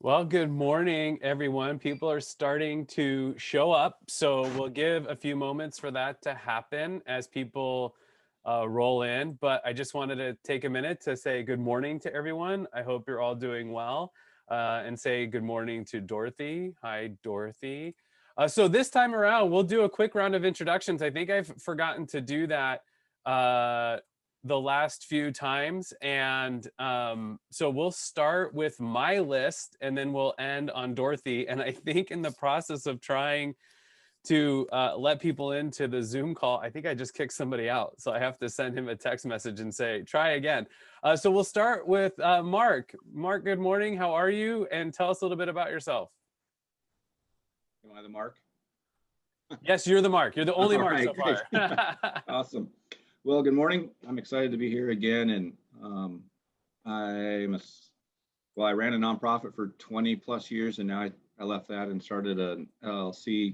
Well, good morning, everyone. People are starting to show up, so we'll give a few moments for that to happen as people roll in. But I just wanted to take a minute to say good morning to everyone. I hope you're all doing well, and say good morning to Dorothy. Hi, Dorothy. So this time around, we'll do a quick round of introductions. I think I've forgotten to do that the last few times, and so we'll start with my list and then we'll end on Dorothy. And I think in the process of trying to let people into the Zoom call, I think I just kicked somebody out, so I have to send him a text message and say try again. So we'll start with Mark. Good morning, how are you? And tell us a little bit about yourself. Am I the Mark? Yes, you're the Mark. You're the only Mark so far. Awesome. Well, good morning. I'm excited to be here again, and I ran a nonprofit for 20 plus years, and now I left that and started an LLC,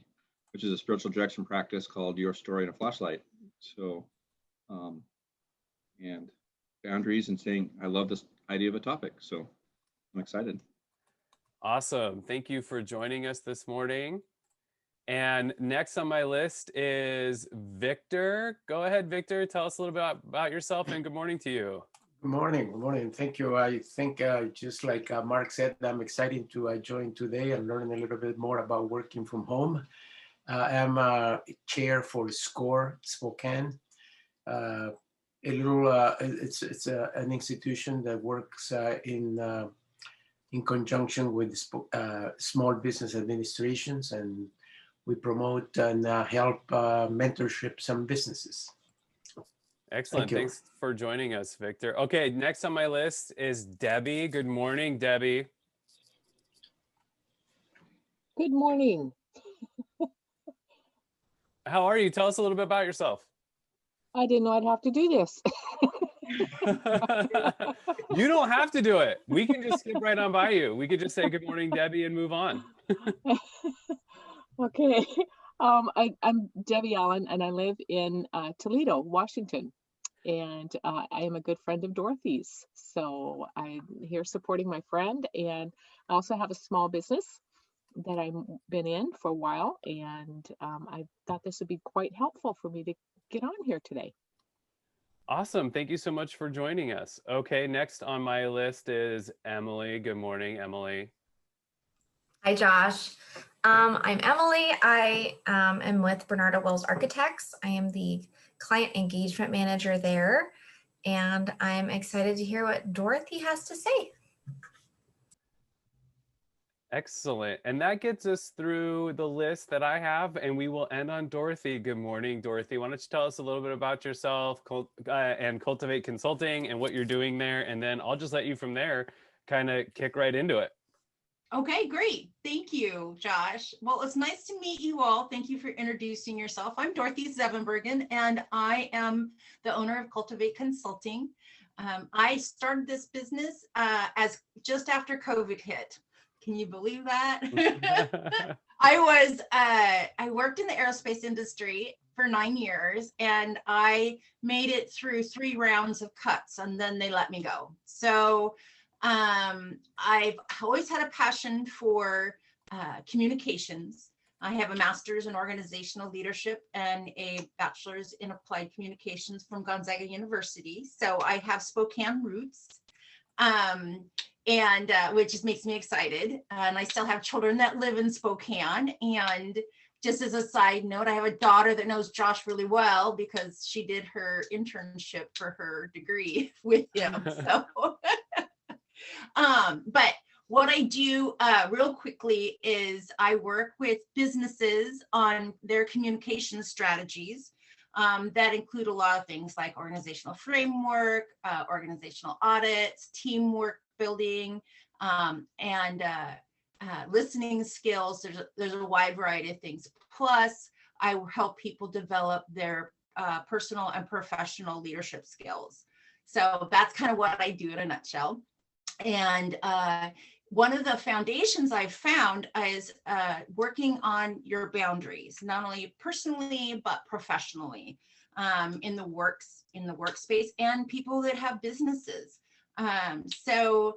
which is a spiritual direction practice called Your Story in a Flashlight. So, and boundaries and saying I love this idea of a topic, so I'm excited. Awesome. Thank you for joining us this morning. And next on my list is Victor. Go ahead, Victor. Tell us a little bit about yourself, and good morning to you. Good morning. Good morning. Thank you. I think just like Mark said, I'm excited to join today and learn a little bit more about working from home. I'm a chair for SCORE Spokane. It's an institution that works in conjunction with small business administrations, and we promote and help mentorship some businesses. Excellent. Thanks for joining us, Victor. Okay, next on my list is Debbie. Good morning, Debbie. Good morning. How are you? Tell us a little bit about yourself. I didn't know I'd have to do this. You don't have to do it. We can just skip right on by you. We could just say good morning, Debbie, and move on. Okay. I'm Debbie Allen, and I live in Toledo, Washington. And I am a good friend of Dorothy's. So I'm here supporting my friend. And I also have a small business that I've been in for a while. And I thought this would be quite helpful for me to get on here today. Awesome. Thank you so much for joining us. Okay, next on my list is Emily. Good morning, Emily. Hi, Josh. I'm Emily. I am with Bernardo Wills Architects. I am the client engagement manager there, and I'm excited to hear what Dorothy has to say. Excellent. And that gets us through the list that I have, and we will end on Dorothy. Good morning, Dorothy. Why don't you tell us a little bit about yourself and Cultivate Consulting and what you're doing there, and then I'll just let you from there kind of kick right into it. Okay, great. Thank you, Josh. Well, it's nice to meet you all. Thank you for introducing yourself. I'm Dorothy Zevenbergen, and I am the owner of Cultivate Consulting. I started this business as just after COVID hit. Can you believe that? I worked in the aerospace industry for 9 years, and I made it through 3 rounds of cuts, and then they let me go. So I've always had a passion for communications. I have a master's in organizational leadership and a bachelor's in applied communications from Gonzaga University. So I have Spokane roots, which just makes me excited. And I still have children that live in Spokane. And just as a side note, I have a daughter that knows Josh really well because she did her internship for her degree with him. So. But what I do real quickly is I work with businesses on their communication strategies that include a lot of things like organizational framework, organizational audits, teamwork building, and listening skills. There's a wide variety of things. Plus, I help people develop their personal and professional leadership skills. So that's kind of what I do in a nutshell. And one of the foundations I've found is working on your boundaries, not only personally, but professionally, in the workspace, and people that have businesses. So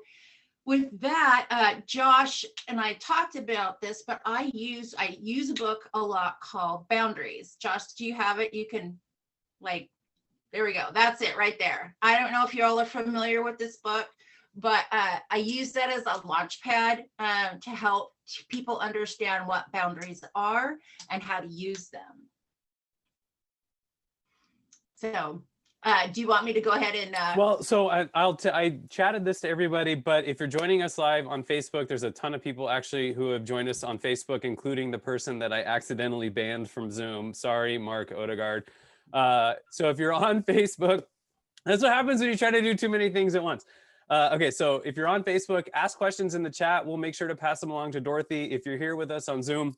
with that, Josh and I talked about this, but I use a book a lot called Boundaries. Josh, do you have it? You can there we go. That's it right there. I don't know if you all are familiar with this book, but I use that as a launch pad to help people understand what boundaries are and how to use them. So do you want me to go ahead and well, so I chatted this to everybody, but if you're joining us live on Facebook, there's a ton of people actually who have joined us on Facebook, including the person that I accidentally banned from Zoom. Sorry, Mark Odegaard. So if you're on Facebook, that's what happens when you try to do too many things at once. Okay, so if you're on Facebook, ask questions in the chat. We'll make sure to pass them along to Dorothy. If you're here with us on Zoom,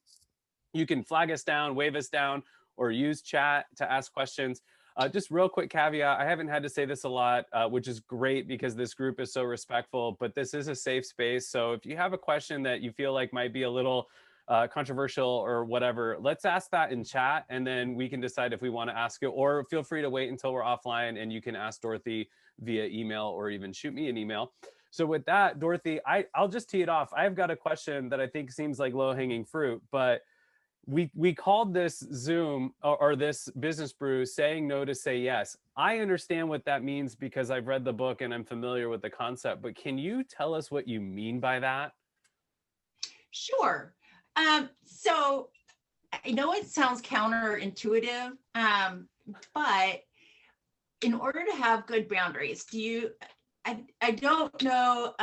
you can flag us down, wave us down, or use chat to ask questions. Just real quick caveat, I haven't had to say this a lot, which is great because this group is so respectful, but this is a safe space. So if you have a question that you feel like might be a little controversial or whatever, let's ask that in chat and then we can decide if we want to ask it, or feel free to wait until we're offline and you can ask Dorothy via email or even shoot me an email. So with that, Dorothy, I'll just tee it off. I've got a question that I think seems like low-hanging fruit, but we called this Zoom or this Business Brew saying no to say yes. I understand what that means because I've read the book and I'm familiar with the concept, but can you tell us what you mean by that? Sure. So I know it sounds counterintuitive, but in order to have good boundaries, I don't know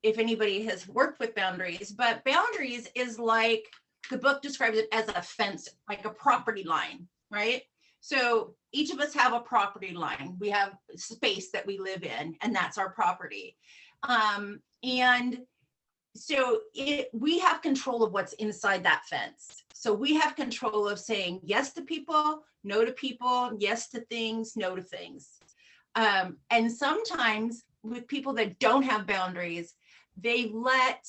if anybody has worked with boundaries, but boundaries is like, the book describes it as a fence, like a property line, right? So each of us have a property line. We have space that we live in, and that's our property. And so we have control of what's inside that fence. So we have control of saying yes to people, no to people, yes to things, no to things. And sometimes with people that don't have boundaries, they let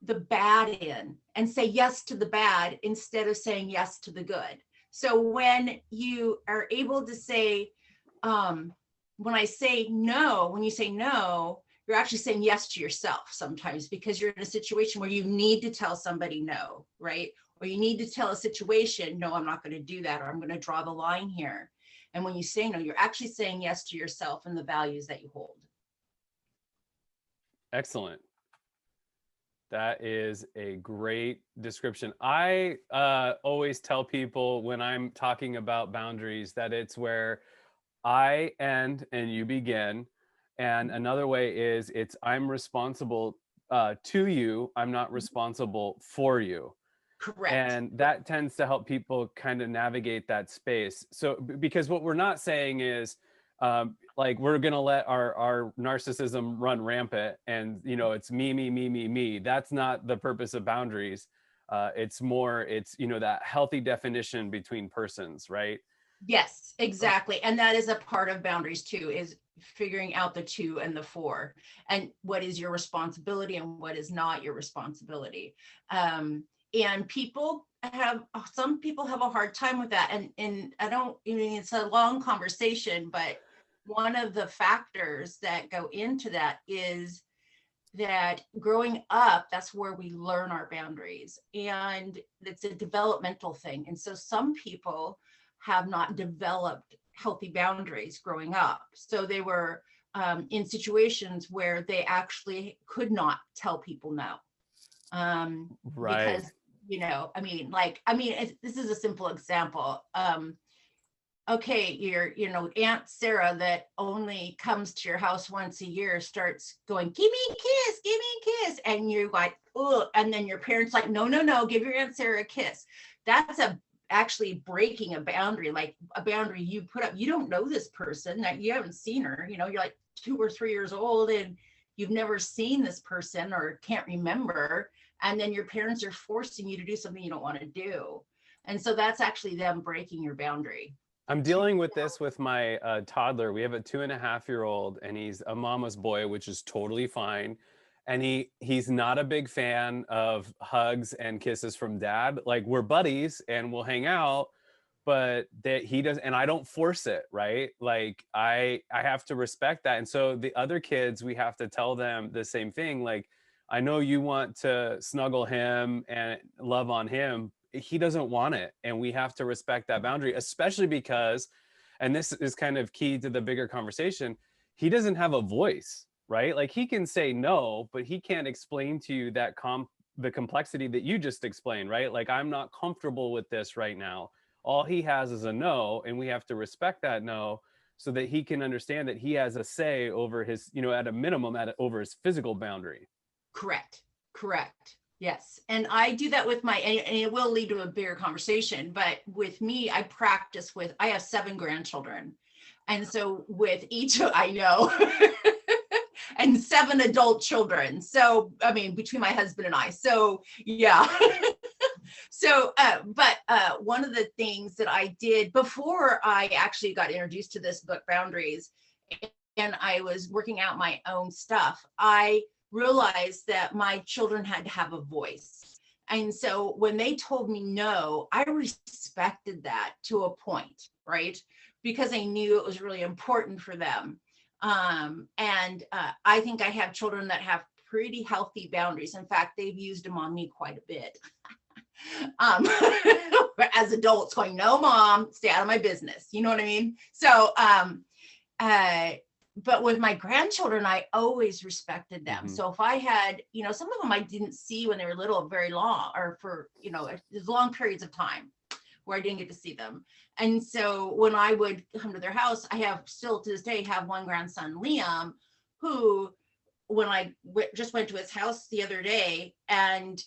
the bad in and say yes to the bad instead of saying yes to the good. So when you are able to say, when you say no, you're actually saying yes to yourself sometimes, because you're in a situation where you need to tell somebody no, right? Or you need to tell a situation, no, I'm not going to do that, or I'm going to draw the line here. And when you say no, you're actually saying yes to yourself and the values that you hold. Excellent. That is a great description. I always tell people when I'm talking about boundaries that it's where I end and you begin. And another way is I'm responsible to you. I'm not responsible for you. Correct. And that tends to help people kind of navigate that space. So because what we're not saying is, like we're going to let our narcissism run rampant and, it's me. That's not the purpose of boundaries. It's that healthy definition between persons, right? Yes, exactly. And that is a part of boundaries too, is figuring out the 2 and the 4 and what is your responsibility and what is not your responsibility. And some people have a hard time with that. And it's a long conversation, but one of the factors that go into that is that growing up, that's where we learn our boundaries, and it's a developmental thing. And so some people have not developed healthy boundaries growing up. So they were in situations where they actually could not tell people no. Right. Because, this is a simple example. Okay, your Aunt Sarah that only comes to your house once a year starts going, give me a kiss. And you're like, oh, and then your parents like, no, give your Aunt Sarah a kiss. That's actually breaking a boundary, like a boundary you put up. You don't know this person, that you haven't seen her, you're like 2 or 3 years old and you've never seen this person or can't remember. And then your parents are forcing you to do something you don't want to do. And so that's actually them breaking your boundary. I'm dealing with this with my toddler. We have a 2.5-year-old and he's a mama's boy, which is totally fine. And he's not a big fan of hugs and kisses from dad. Like, we're buddies and we'll hang out, but that he does, and I don't force it, right? Like I have to respect that. And so the other kids, we have to tell them the same thing. Like, I know you want to snuggle him and love on him. He doesn't want it. And we have to respect that boundary, especially because, and this is kind of key to the bigger conversation, he doesn't have a voice, right? Like he can say no, but he can't explain to you that the complexity that you just explained, right? Like, I'm not comfortable with this right now. All he has is a no, and we have to respect that no so that he can understand that he has a say over his, you know, at a minimum, over his physical boundary. Correct. Correct. Yes. And I do that with and it will lead to a bigger conversation, but with me, I have 7 grandchildren. And so with each, I know, and 7 adult children. So, I mean, between my husband and I, so yeah. So, but one of the things that I did before I actually got introduced to this book, Boundaries, and I was working out my own stuff, I realized that my children had to have a voice. And so when they told me no, I respected that to a point, right? Because I knew it was really important for them. And I think I have children that have pretty healthy boundaries. In fact, they've used them on me quite a bit. As adults going, no, mom, stay out of my business. You know what I mean? So, but with my grandchildren, I always respected them. So if I had, you know, some of them I didn't see when they were little very long, or for, you know, long periods of time where I didn't get to see them. And so when I would come to their house, I have still to this day have one grandson, Liam, who, when I just went to his house the other day, and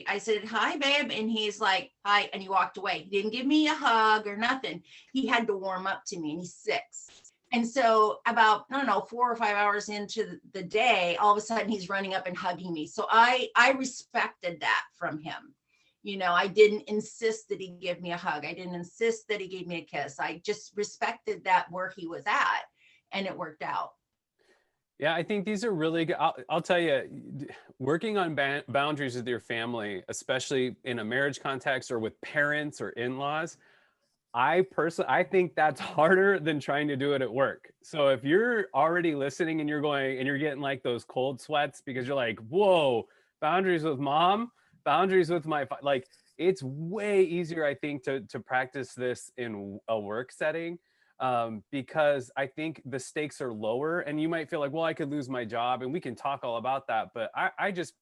I said, hi, babe. And he's like, hi. And he walked away. He didn't give me a hug or nothing. He had to warm up to me, and he's 6. And so about, I don't know, 4 or 5 hours into the day, all of a sudden he's running up and hugging me. So I respected that from him. You know, I didn't insist that he give me a hug. I didn't insist that he gave me a kiss. I just respected that where he was at, and it worked out. Yeah, I think these are really good. I'll tell you, working on boundaries with your family, especially in a marriage context or with parents or in-laws, I think that's harder than trying to do it at work. So if you're already listening and you're getting like those cold sweats because you're like, whoa, boundaries with mom, boundaries with like, it's way easier, I think, to practice this in a work setting. Because I think the stakes are lower, and you might feel like, well, I could lose my job, and we can talk all about that. But I just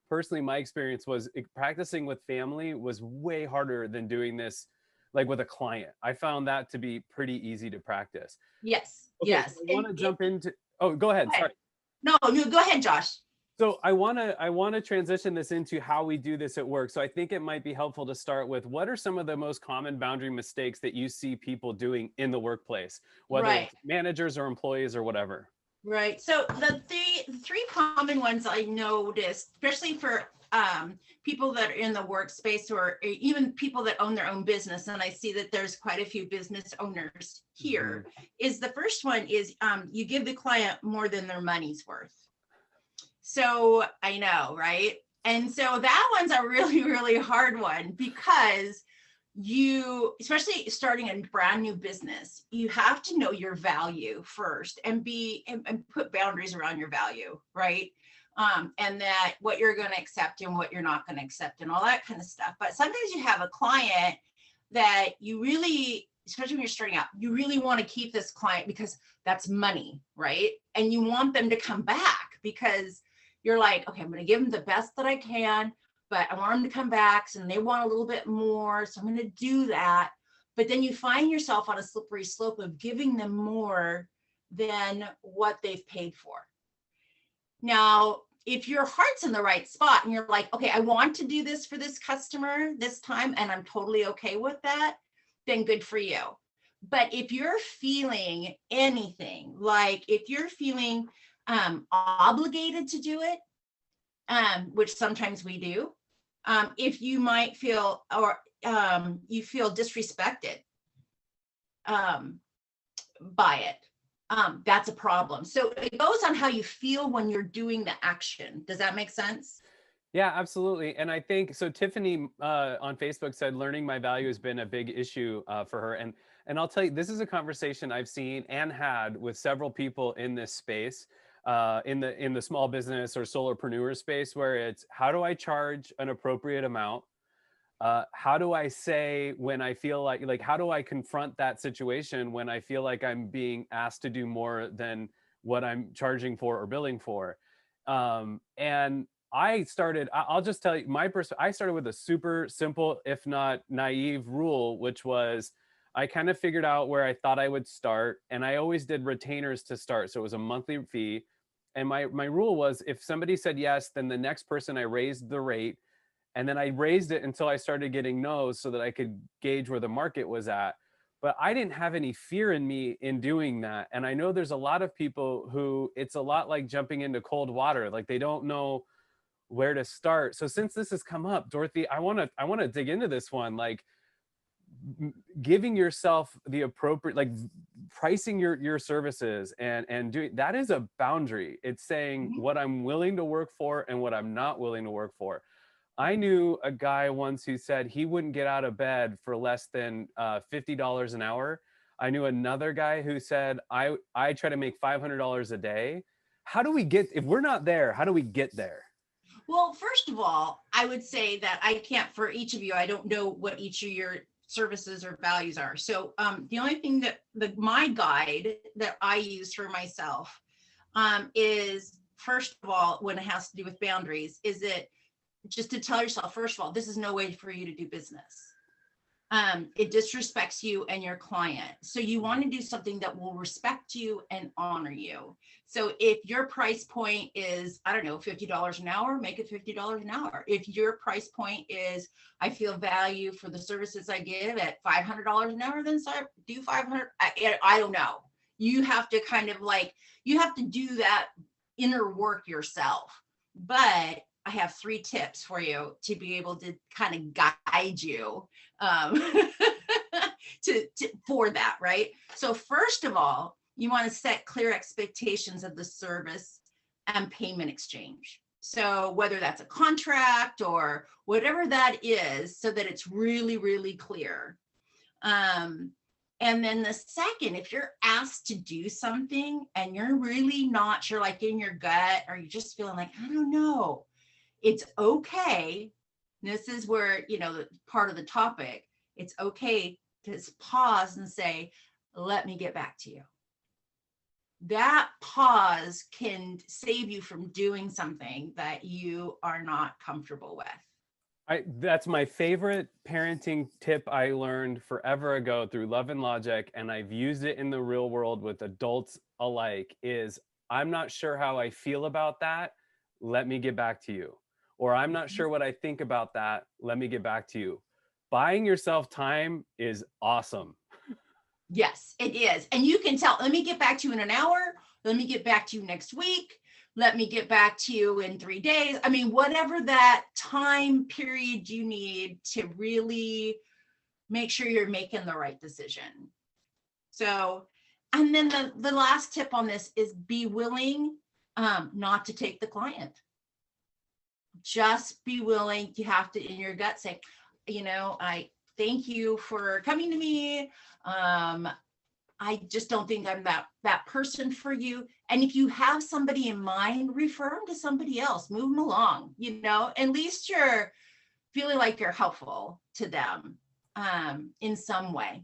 personally, my experience was practicing with family was way harder than doing this like with a client. I found that to be pretty easy to practice. Yes. Okay, Yes. so I want to jump into, oh, go ahead. Sorry. No, you go ahead, Josh. So I want to transition this into how we do this at work. So I think it might be helpful to start with, what are some of the most common boundary mistakes that you see people doing in the workplace, whether it's managers or employees or whatever? Right. So the three common ones I noticed, especially for people that are in the workspace, or even people that own their own business, and I see that there's quite a few business owners here, is the first one is you give the client more than their money's worth. So I know, right? And so that one's a really, really hard one, because you, especially starting a brand new business, you have to know your value first, and put boundaries around your value, right? And that what you're going to accept and what you're not going to accept and all that kind of stuff. But sometimes you have a client that you really, especially when you're starting out, you really want to keep this client because that's money, right? And you want them to come back because you're like, okay, I'm going to give them the best that I can, but I want them to come back, and they want a little bit more, so I'm going to do that. But then you find yourself on a slippery slope of giving them more than what they've paid for. Now, if your heart's in the right spot and you're like, okay, I want to do this for this customer this time, and I'm totally okay with that, then good for you. But if you're feeling anything, like if you're feeling obligated to do it, which sometimes we do, if you might feel, or you feel disrespected by it, that's a problem. So it goes on how you feel when you're doing the action. Does that make sense? Yeah, absolutely. And I think so. Tiffany on Facebook said learning my value has been a big issue for her. And I'll tell you, this is a conversation I've seen and had with several people in this space, in the small business or solopreneur space, where it's how do I charge an appropriate amount? How do I say when I feel like how do I confront that situation when I feel like I'm being asked to do more than what I'm charging for or billing for? And I'll just tell you I started with a super simple, if not naive rule, which was I kind of figured out where I thought I would start. And I always did retainers to start. So it was a monthly fee. And my rule was if somebody said yes, then the next person I raised the rate. And then I raised it until I started getting no's so that I could gauge where the market was at. But I didn't have any fear in me in doing that. And I know there's a lot of people who it's a lot like jumping into cold water. Like they don't know where to start. So since this has come up, Dorothy, I want to dig into this one. Like giving yourself the appropriate, like pricing your services and doing that is a boundary. It's saying what I'm willing to work for and what I'm not willing to work for. I knew a guy once who said he wouldn't get out of bed for less than $50 an hour. I knew another guy who said, I try to make $500 a day. How do we get, if we're not there, how do we get there? Well, first of all, I would say that I can't, for each of you, I don't know what each of your services or values are. So the only thing that my guide that I use for myself is, first of all, when it has to do with boundaries, is it just to tell yourself, first of all, this is no way for you to do business. It disrespects you and your client. So you want to do something that will respect you and honor you. So if your price point is, I don't know, $50 an hour, make it $50 an hour. If your price point is, I feel value for the services I give at $500 an hour, then do 500. I don't know. You have to kind of like, you have to do that inner work yourself. But I have 3 tips for you to be able to kind of guide you for that, right? So first of all, you want to set clear expectations of the service and payment exchange. So whether that's a contract or whatever that is, so that it's really, really clear. And then the second, if you're asked to do something and you're really not sure, like in your gut, or you're just feeling like, I don't know, it's okay. This is where, part of the topic, it's okay to pause and say, let me get back to you. That pause can save you from doing something that you are not comfortable with. That's my favorite parenting tip I learned forever ago through Love and Logic, and I've used it in the real world with adults alike, is I'm not sure how I feel about that. Let me get back to you. Or I'm not sure what I think about that. Let me get back to you. Buying yourself time is awesome. Yes, it is. And you can tell, let me get back to you in an hour. Let me get back to you next week. Let me get back to you in 3 days. I mean, whatever that time period you need to really make sure you're making the right decision. So, and then the last tip on this is be willing not to take the client. Just be willing. You have to, in your gut, say, I thank you for coming to me. I just don't think I'm that person for you. And if you have somebody in mind, refer them to somebody else, move them along, at least you're feeling like you're helpful to them in some way.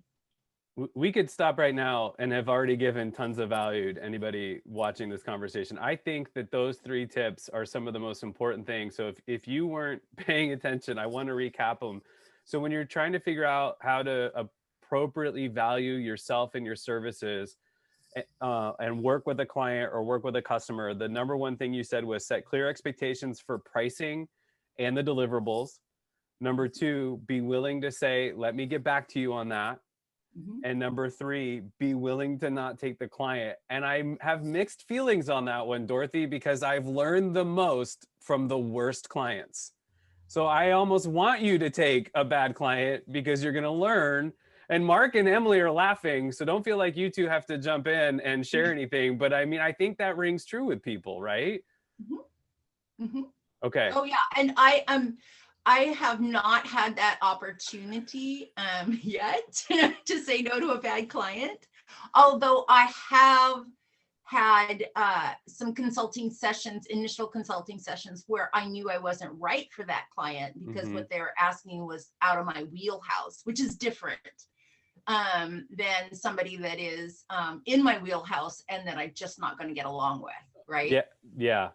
We could stop right now and have already given tons of value to anybody watching this conversation. I think that those 3 tips are some of the most important things. So if you weren't paying attention, I want to recap them. So when you're trying to figure out how to appropriately value yourself and your services and work with a client or work with a customer, the number one thing you said was set clear expectations for pricing and the deliverables. Number 2, be willing to say, let me get back to you on that. And number 3, be willing to not take the client. And I have mixed feelings on that one, Dorothy, because I've learned the most from the worst clients. So I almost want you to take a bad client because you're going to learn. And Mark and Emily are laughing, so don't feel like you two have to jump in and share anything. But I mean, I think that rings true with people, right? Okay. Oh yeah, and I have not had that opportunity yet to say no to a bad client, although I have had some initial consulting sessions where I knew I wasn't right for that client because what they were asking was out of my wheelhouse, which is different than somebody that is in my wheelhouse and that I'm just not going to get along with, right? Yeah, yeah,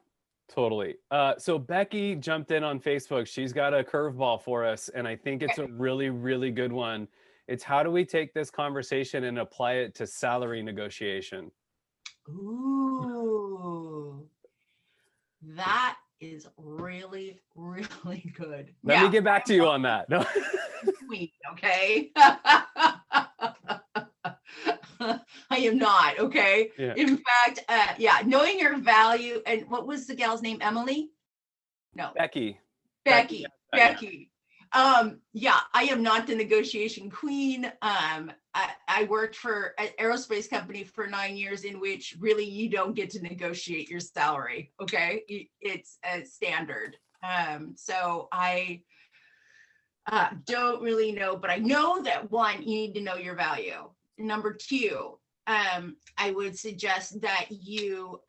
totally. So Becky jumped in on Facebook. She's got a curveball for us, and I think it's a really, really good one. It's how do we take this conversation and apply it to salary negotiation? Ooh, that is really, really good. Let me get back to you on that. No. Queen, okay? I am not, okay? Yeah. In fact, yeah, knowing your value, and what was the gal's name? Emily? No. Becky. Becky. Yeah, I am not the negotiation queen. I worked for an aerospace company for 9 years in which really you don't get to negotiate your salary, okay? It's a standard. So I don't really know, but I know that one, you need to know your value. Number two, I would suggest that you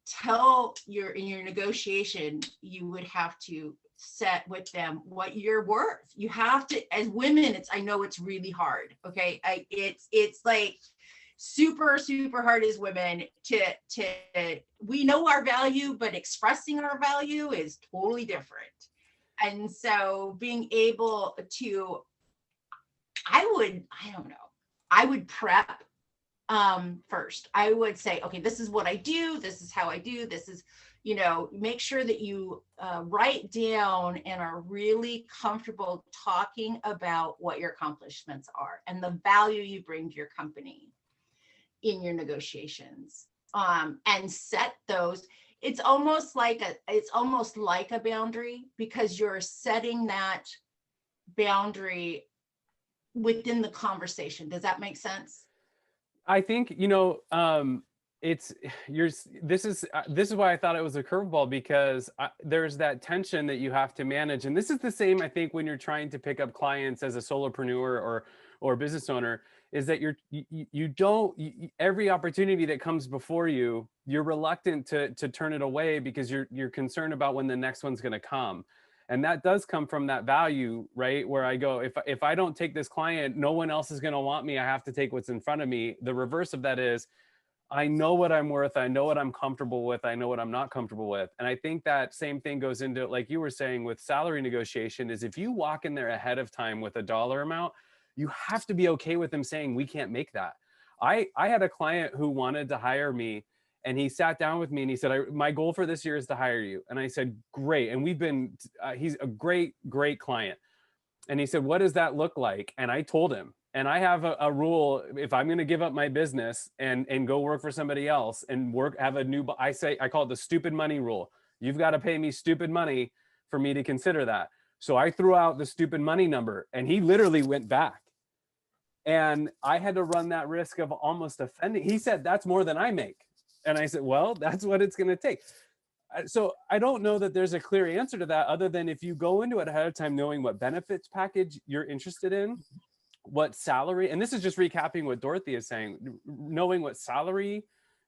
tell in your negotiation, you would have to set with them what you're worth. You have to, as women, I know it's really hard. Okay. It's like super, super hard as women we know our value, but expressing our value is totally different. And so being able to, I would prep first. I would say, okay, this is what I do. This is how I do. This is, make sure that you write down and are really comfortable talking about what your accomplishments are and the value you bring to your company in your negotiations, and set those. It's almost like a boundary, because you're setting that boundary within the conversation. Does that make sense? I think, this is why I thought it was a curveball, because there's that tension that you have to manage. And this is the same, I think, when you're trying to pick up clients as a solopreneur or business owner, is that every opportunity that comes before you, you're reluctant to turn it away because you're concerned about when the next one's going to come. And that does come from that value, right? Where I go, if I don't take this client, no one else is going to want me. I have to take what's in front of me. The reverse of that is, I know what I'm worth. I know what I'm comfortable with. I know what I'm not comfortable with. And I think that same thing goes into, like you were saying, with salary negotiation, is if you walk in there ahead of time with a dollar amount, you have to be okay with them saying, we can't make that. I had a client who wanted to hire me, and he sat down with me and he said, my goal for this year is to hire you. And I said, great. And he's a great, great client. And he said, what does that look like? And I told him, and I have a rule: if I'm going to give up my business and go work for somebody else and I call it the stupid money rule. You've got to pay me stupid money for me to consider that. So I threw out the stupid money number, and he literally went back. And I had to run that risk of almost offending. He said, that's more than I make. And I said, well, that's what it's going to take. So I don't know that there's a clear answer to that, other than if you go into it ahead of time knowing what benefits package you're interested in, what salary, and this is just recapping what Dorothy is saying, knowing what salary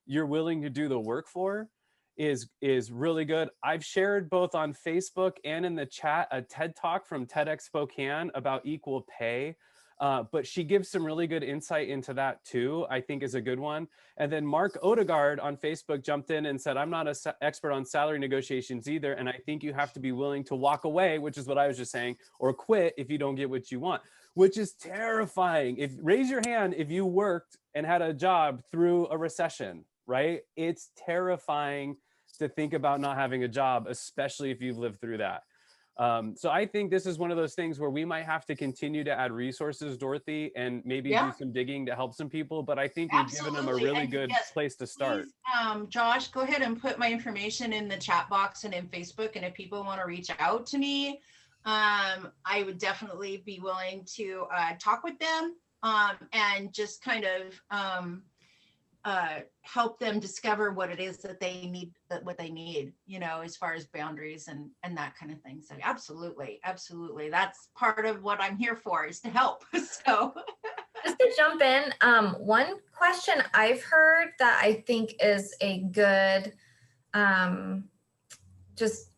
you're willing to do the work for is really good. I've shared both on Facebook and in the chat a TED Talk from TEDx Spokane about equal pay. But she gives some really good insight into that too, I think is a good one. And then Mark Odegaard on Facebook jumped in and said, I'm not an expert on salary negotiations either. And I think you have to be willing to walk away, which is what I was just saying, or quit if you don't get what you want, which is terrifying. Raise your hand if you worked and had a job through a recession, right? It's terrifying to think about not having a job, especially if you've lived through that. So I think this is one of those things where we might have to continue to add resources, Dorothy, and maybe do some digging to help some people. But I think we've given them a really good place to start. Please, Josh, go ahead and put my information in the chat box and in Facebook. And if people want to reach out to me, I would definitely be willing to talk with them and just kind of help them discover what it is that they need, what they need, you know, as far as boundaries and that kind of thing. So absolutely, absolutely. That's part of what I'm here for, is to help. So just to jump in, one question I've heard that I think is a good, just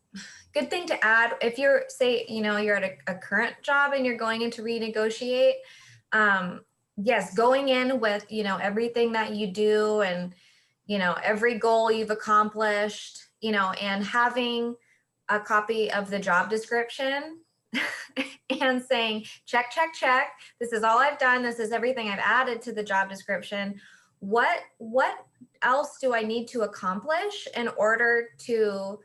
good thing to add. If you're, say, you know, you're at a current job and you're going in to renegotiate, yes, going in with, you know, everything that you do and, you know, every goal you've accomplished, you know, and having a copy of the job description and saying, check, check, check. This is all I've done. This is everything I've added to the job description. What else do I need to accomplish in order to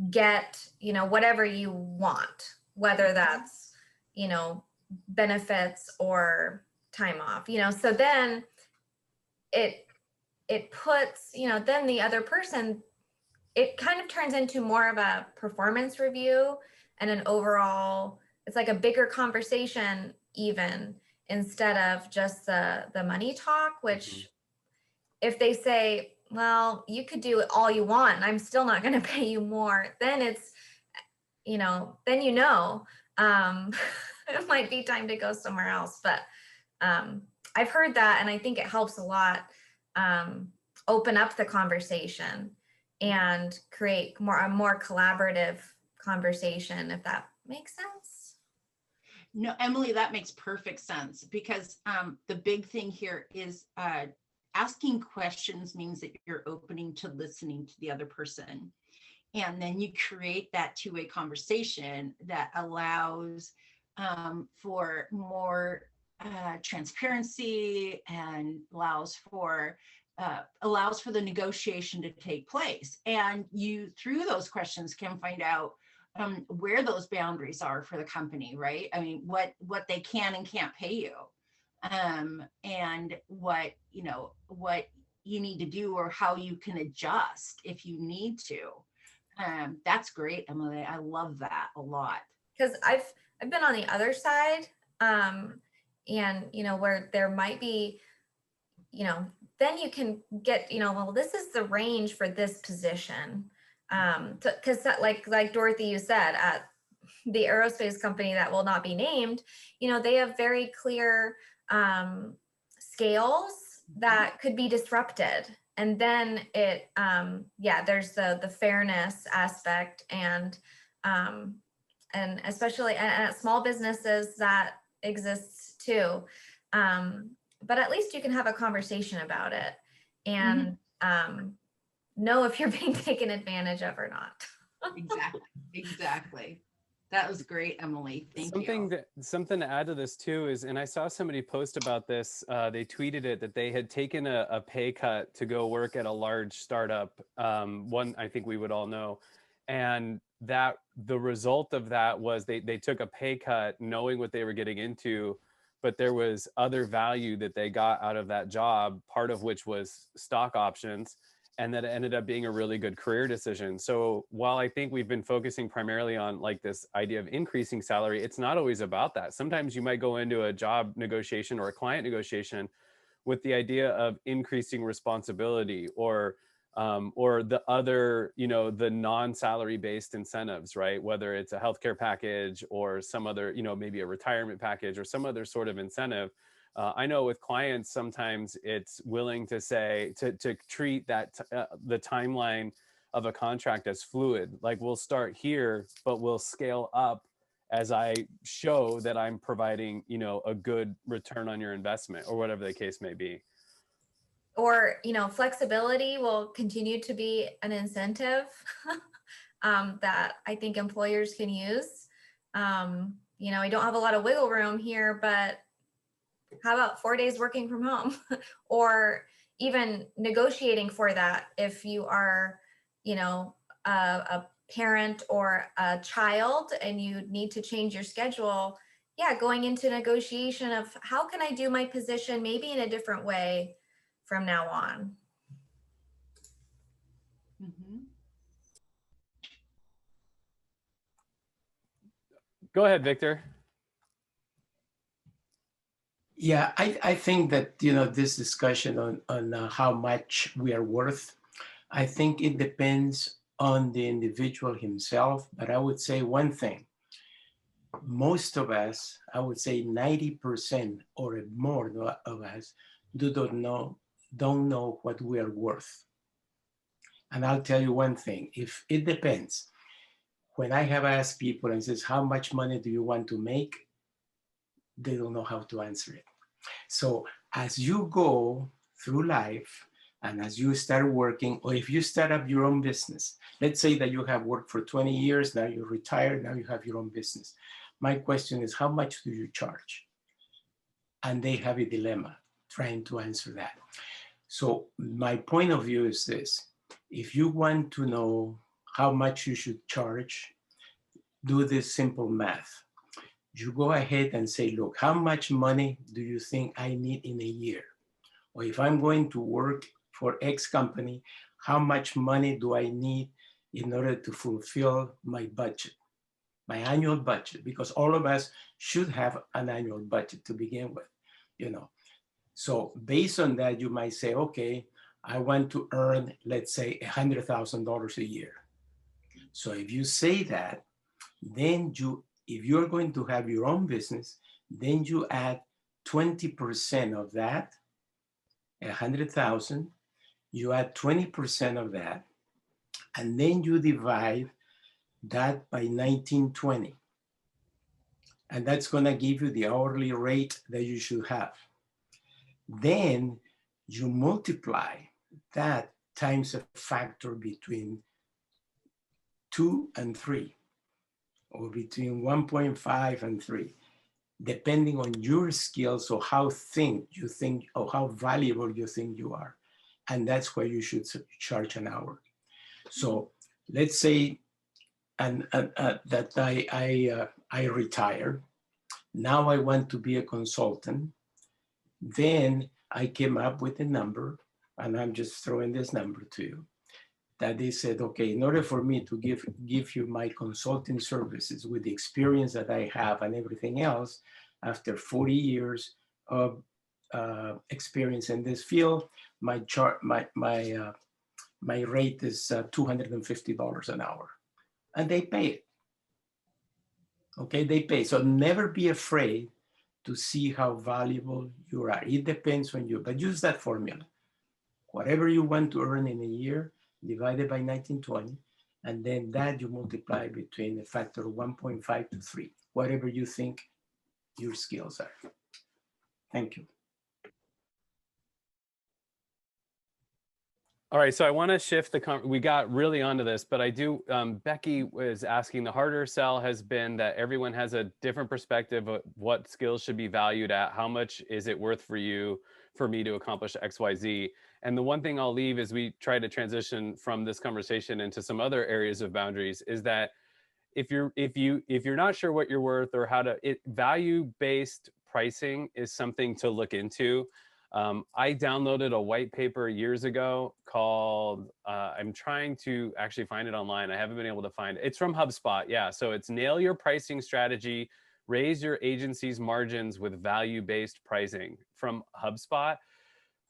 get, you know, whatever you want, whether that's, you know, benefits or time off, you know? So then it puts, you know, then the other person, it kind of turns into more of a performance review and an overall, it's like a bigger conversation even, instead of just the money talk, which if they say, well, you could do all you want and I'm still not going to pay you more, then it's, you know, then, you know, it might be time to go somewhere else. But I've heard that, and I think it helps a lot open up the conversation and create a more collaborative conversation, if that makes sense. no, Emily, that makes perfect sense, because the big thing here is asking questions means that you're opening to listening to the other person. And then you create that two-way conversation that allows for more transparency and allows for the negotiation to take place. And you, through those questions, can find out where those boundaries are for the company, right? I mean, what they can and can't pay you, and what, you know, what you need to do or how you can adjust if you need to. That's great, Emily. I love that a lot. Because I've been on the other side, and, you know, where there might be, you know, then you can get, you know, well, this is the range for this position. Because like Dorothy, you said, at the aerospace company that will not be named, you know, they have very clear scales that could be disrupted. And then it, yeah, there's the fairness aspect, and especially at small businesses that exists too. But at least you can have a conversation about it and know if you're being taken advantage of or not. Exactly. That was great, Emily. Thank you. Something to add to this too is, and I saw somebody post about this, they tweeted it, that they had taken a pay cut to go work at a large startup, one I think we would all know. And that the result of that was they took a pay cut knowing what they were getting into, but there was other value that they got out of that job, part of which was stock options. And that it ended up being a really good career decision. So while I think we've been focusing primarily on like this idea of increasing salary, it's not always about that. Sometimes you might go into a job negotiation or a client negotiation with the idea of increasing responsibility or the other, you know, the non-salary based incentives, right? Whether it's a healthcare package or some other, you know, maybe a retirement package or some other sort of incentive. I know with clients, sometimes it's willing to say, to treat that, the timeline of a contract as fluid. Like, we'll start here, but we'll scale up as I show that I'm providing, you know, a good return on your investment, or whatever the case may be. Or, you know, flexibility will continue to be an incentive that I think employers can use. You know, I don't have a lot of wiggle room here, but how about 4 days working from home? Or even negotiating for that if you are, you know, a parent or a child and you need to change your schedule. Yeah, going into negotiation of how can I do my position maybe in a different way from now on. Go ahead, Victor. Yeah, I think that, you know, this discussion on how much we are worth, I think it depends on the individual himself. But I would say one thing, most of us, I would say 90% or more of us don't know what we are worth. And I'll tell you one thing, if it depends. When I have asked people and says, how much money do you want to make? They don't know how to answer it. So as you go through life and as you start working, or if you start up your own business, let's say that you have worked for 20 years, now you're retired, now you have your own business. My question is, how much do you charge? And they have a dilemma trying to answer that. So my point of view is this: if you want to know how much you should charge, do this simple math. You go ahead and say, look, how much money do you think I need in a year? Or if I'm going to work for X company, how much money do I need in order to fulfill my budget, my annual budget? Because all of us should have an annual budget to begin with, you know. So based on that, you might say, okay, I want to earn, let's say, $100,000 a year. So if you say that, then if you're going to have your own business, then you add 20% of that, 100,000, you add 20% of that, and then you divide that by 1920. And that's gonna give you the hourly rate that you should have. Then you multiply that times a factor between 2 and 3, or between 1.5 and 3, depending on your skills or how you think or how valuable you think you are. And that's where you should charge an hour. So let's say that I retire. Now I want to be a consultant. Then I came up with a number, and I'm just throwing this number to you, that they said, okay, in order for me to give you my consulting services with the experience that I have and everything else, after 40 years of experience in this field, my rate is $250 an hour. And they pay it. Okay, they pay. So never be afraid to see how valuable you are. It depends on you, but use that formula. Whatever you want to earn in a year, divided by 1920, and then that you multiply between a factor of 1.5 to 3, whatever you think your skills are. Thank you. All right, so I want to shift we got really onto this, but I do, Becky was asking, the harder sell has been that everyone has a different perspective of what skills should be valued at, how much is it worth for me to accomplish X, Y, Z. And the one thing I'll leave as we try to transition from this conversation into some other areas of boundaries is that if you're not sure what you're worth or value-based pricing is something to look into. I downloaded a white paper years ago called, I'm trying to actually find it online. I haven't been able to find it. It's from HubSpot. Yeah. So it's Nail Your Pricing Strategy, Raise Your Agency's Margins with Value-Based Pricing from HubSpot.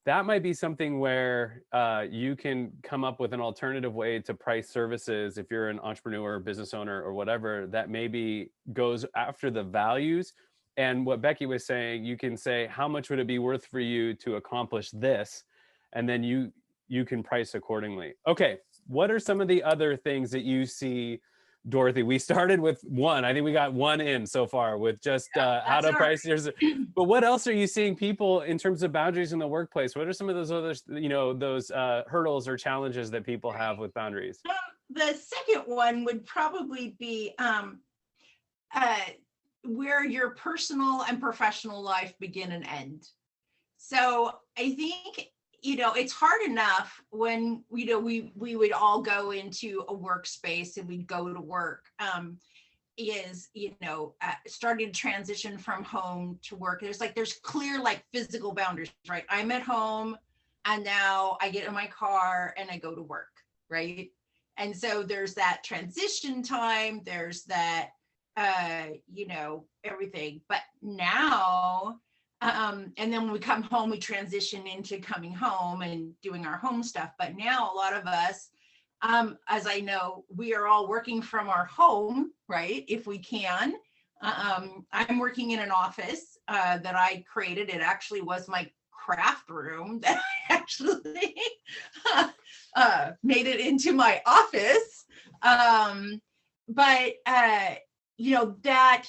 That might be something where you can come up with an alternative way to price services if you're an entrepreneur, business owner, or whatever, that maybe goes after the values. And what Becky was saying, you can say, how much would it be worth for you to accomplish this? And then you can price accordingly. Okay, what are some of the other things that you see, Dorothy? We started with one. I think we got one in so far with just how to price yours. But what else are you seeing people in terms of boundaries in the workplace? What are some of those other, those hurdles or challenges that people have with boundaries? The second one would probably be where your personal and professional life begin and end. So I think, it's hard enough when, we would all go into a workspace and we'd go to work, starting to transition from home to work. There's clear, physical boundaries, right? I'm at home and now I get in my car and I go to work, right? And so there's that transition time, there's that, everything. But now And then when we come home, we transition into coming home and doing our home stuff. But now a lot of us, as I know, we are all working from our home, right? If we can. I'm working in an office that I created. It actually was my craft room that I actually made it into my office. But you know, that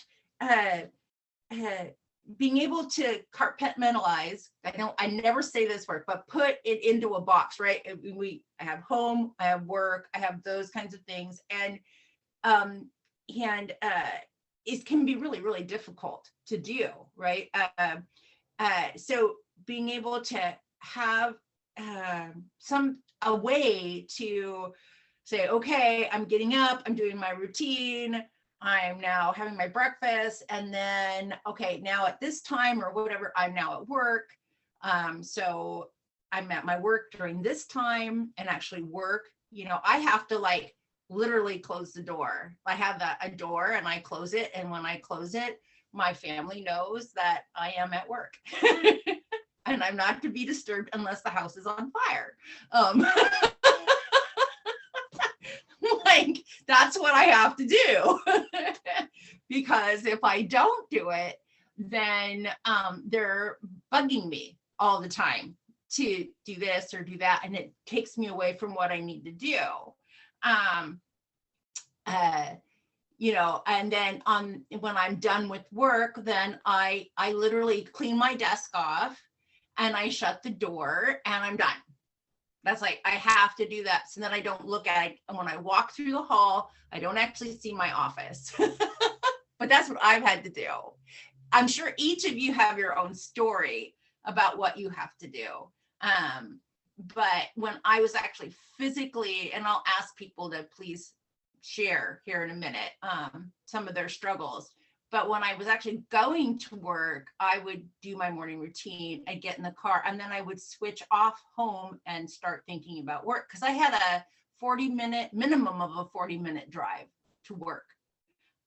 being able to compartmentalize, I never say this word, but put it into a box, right? I have home, I have work, I have those kinds of things. And it can be really, really difficult to do, right? So being able to have a way to say, okay, I'm getting up, I'm doing my routine, I'm now having my breakfast, and then, okay, now at this time or whatever, I'm now at work. So I'm at my work during this time and actually work, you know, I have to like literally close the door. I have a door and I close it. And when I close it, my family knows that I am at work and I'm not to be disturbed unless the house is on fire. Like, that's what I have to do. Because if I don't do it, then they're bugging me all the time to do this or do that. And it takes me away from what I need to do. You know, and then when I'm done with work, then I literally clean my desk off and I shut the door and I'm done. That's like, I have to do that so that I don't look at it. And when I walk through the hall, I don't actually see my office. But that's what I've had to do. I'm sure each of you have your own story about what you have to do. But when I was actually physically, and I'll ask people to please share here in a minute, some of their struggles. But when I was actually going to work, I would do my morning routine. I'd get in the car and then I would switch off home and start thinking about work. Because I had a 40-minute, minimum of a 40-minute drive to work.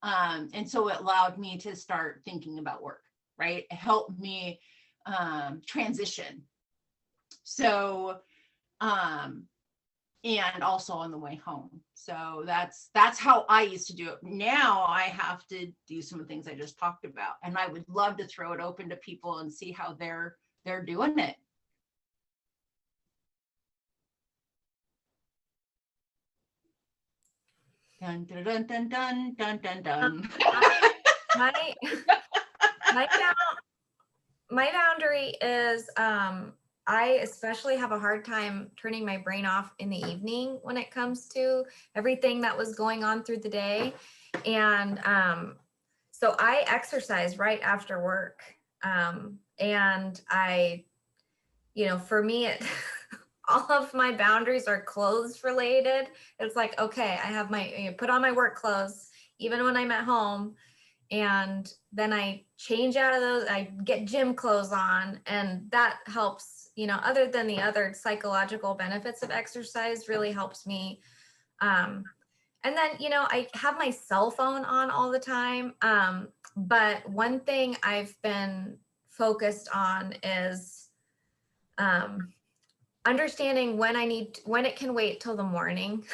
And so it allowed me to start thinking about work, right? It helped me transition. So, and also on the way home. So that's how I used to do it. Now I have to do some of the things I just talked about. And I would love to throw it open to people and see how they're doing it. Dun, dun, dun, dun, dun, dun, dun, dun. My boundary is I especially have a hard time turning my brain off in the evening when it comes to everything that was going on through the day. And so I exercise right after work. And I, you know, for me, all of my boundaries are clothes related. It's like, okay, I have put on my work clothes, even when I'm at home. And then I change out of those, I get gym clothes on, and that helps, you know, other than the other psychological benefits of exercise, really helps me. And then, you know, I have my cell phone on all the time. But one thing I've been focused on is understanding when it can wait till the morning.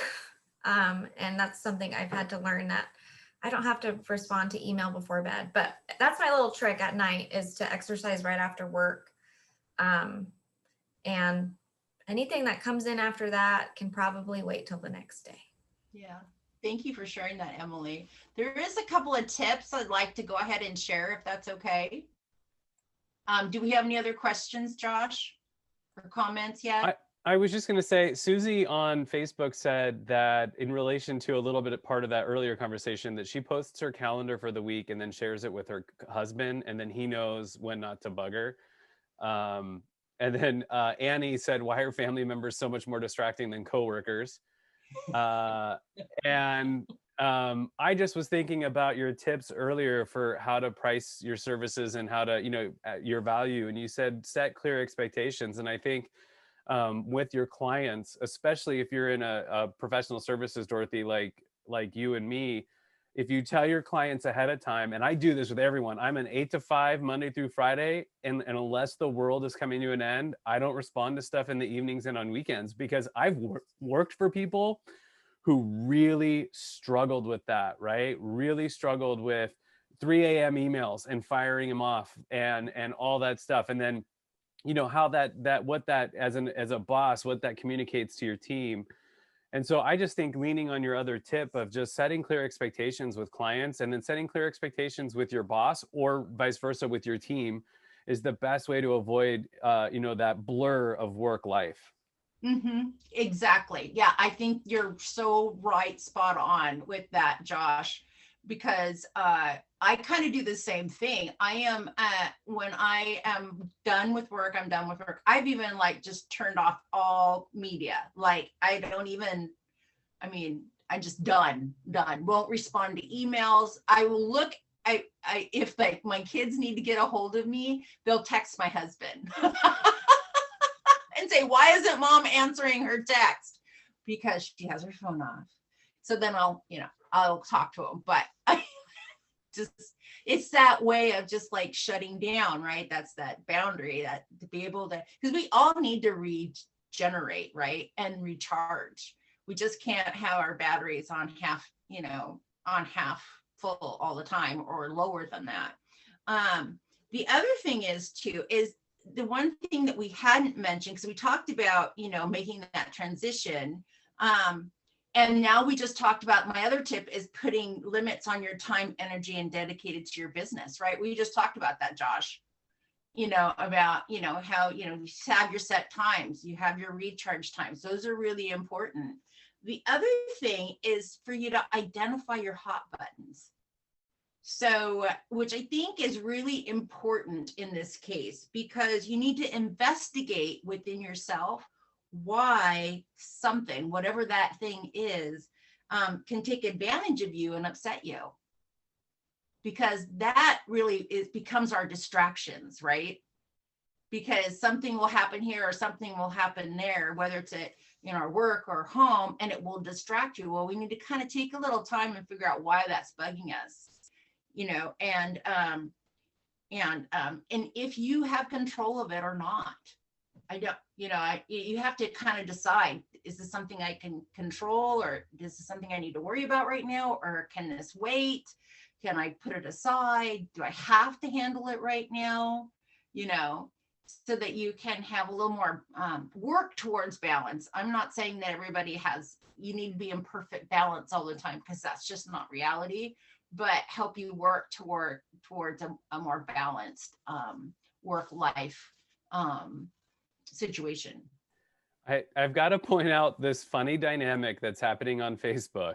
And that's something I've had to learn, that I don't have to respond to email before bed, but that's my little trick at night, is to exercise right after work. And anything that comes in after that can probably wait till the next day. Yeah. Thank you for sharing that, Emily. There is a couple of tips I'd like to go ahead and share, if that's okay. Do we have any other questions, Josh, or comments yet? I was just going to say, Susie on Facebook said that in relation to a little bit of part of that earlier conversation, that she posts her calendar for the week and then shares it with her husband, and then he knows when not to bug her. And then Annie said, why are family members so much more distracting than coworkers? And I just was thinking about your tips earlier for how to price your services and how to, you know, your value. And you said set clear expectations. And I think with your clients, especially if you're in a professional services, Dorothy, like you and me, if you tell your clients ahead of time, and I do this with everyone, I'm an 8 to 5 Monday through Friday, and unless the world is coming to an end, I don't respond to stuff in the evenings and on weekends, because I've worked for people who really struggled with that, right? Really struggled with 3 a.m. emails and firing them off and all that stuff. And then, you know, how that what that as a boss, what that communicates to your team. And so I just think leaning on your other tip of just setting clear expectations with clients, and then setting clear expectations with your boss, or vice versa with your team, is the best way to avoid, you know, that blur of work life. Exactly. Yeah, I think you're so right, spot on with that, Josh, because I kind of do the same thing. I am when I am done with work, I'm done with work. I've even like just turned off all media. Like I don't even, I mean, I just done. Won't respond to emails. I will look. If like my kids need to get a hold of me, they'll text my husband. And say, why isn't mom answering her text? Because she has her phone off. So then I'll talk to him. But I just, it's that way of just like shutting down, right? That's that boundary, that to be able to, because we all need to regenerate, right? And recharge. We just can't have our batteries on half full all the time, or lower than that. The other thing is the one thing that we hadn't mentioned, because we talked about, making that transition. And now we just talked about, my other tip is putting limits on your time, energy, and dedicated to your business, right? We just talked about that, Josh, about, how, you have your set times, you have your recharge times. Those are really important. The other thing is for you to identify your hot buttons. So, which I think is really important in this case, because you need to investigate within yourself why something, whatever that thing is, can take advantage of you and upset you. Because that really becomes our distractions, right? Because something will happen here or something will happen there, whether it's at our work or home, and it will distract you. Well, we need to kind of take a little time and figure out why that's bugging us. And if you have control of it or not. You have to kind of decide, is this something I can control, or is this something I need to worry about right now, or can this wait? Can I put it aside? Do I have to handle it right now? So that you can have a little more work towards balance. I'm not saying that you need to be in perfect balance all the time, because that's just not reality. But help you work towards a more balanced work-life situation. I've got to point out this funny dynamic that's happening on Facebook.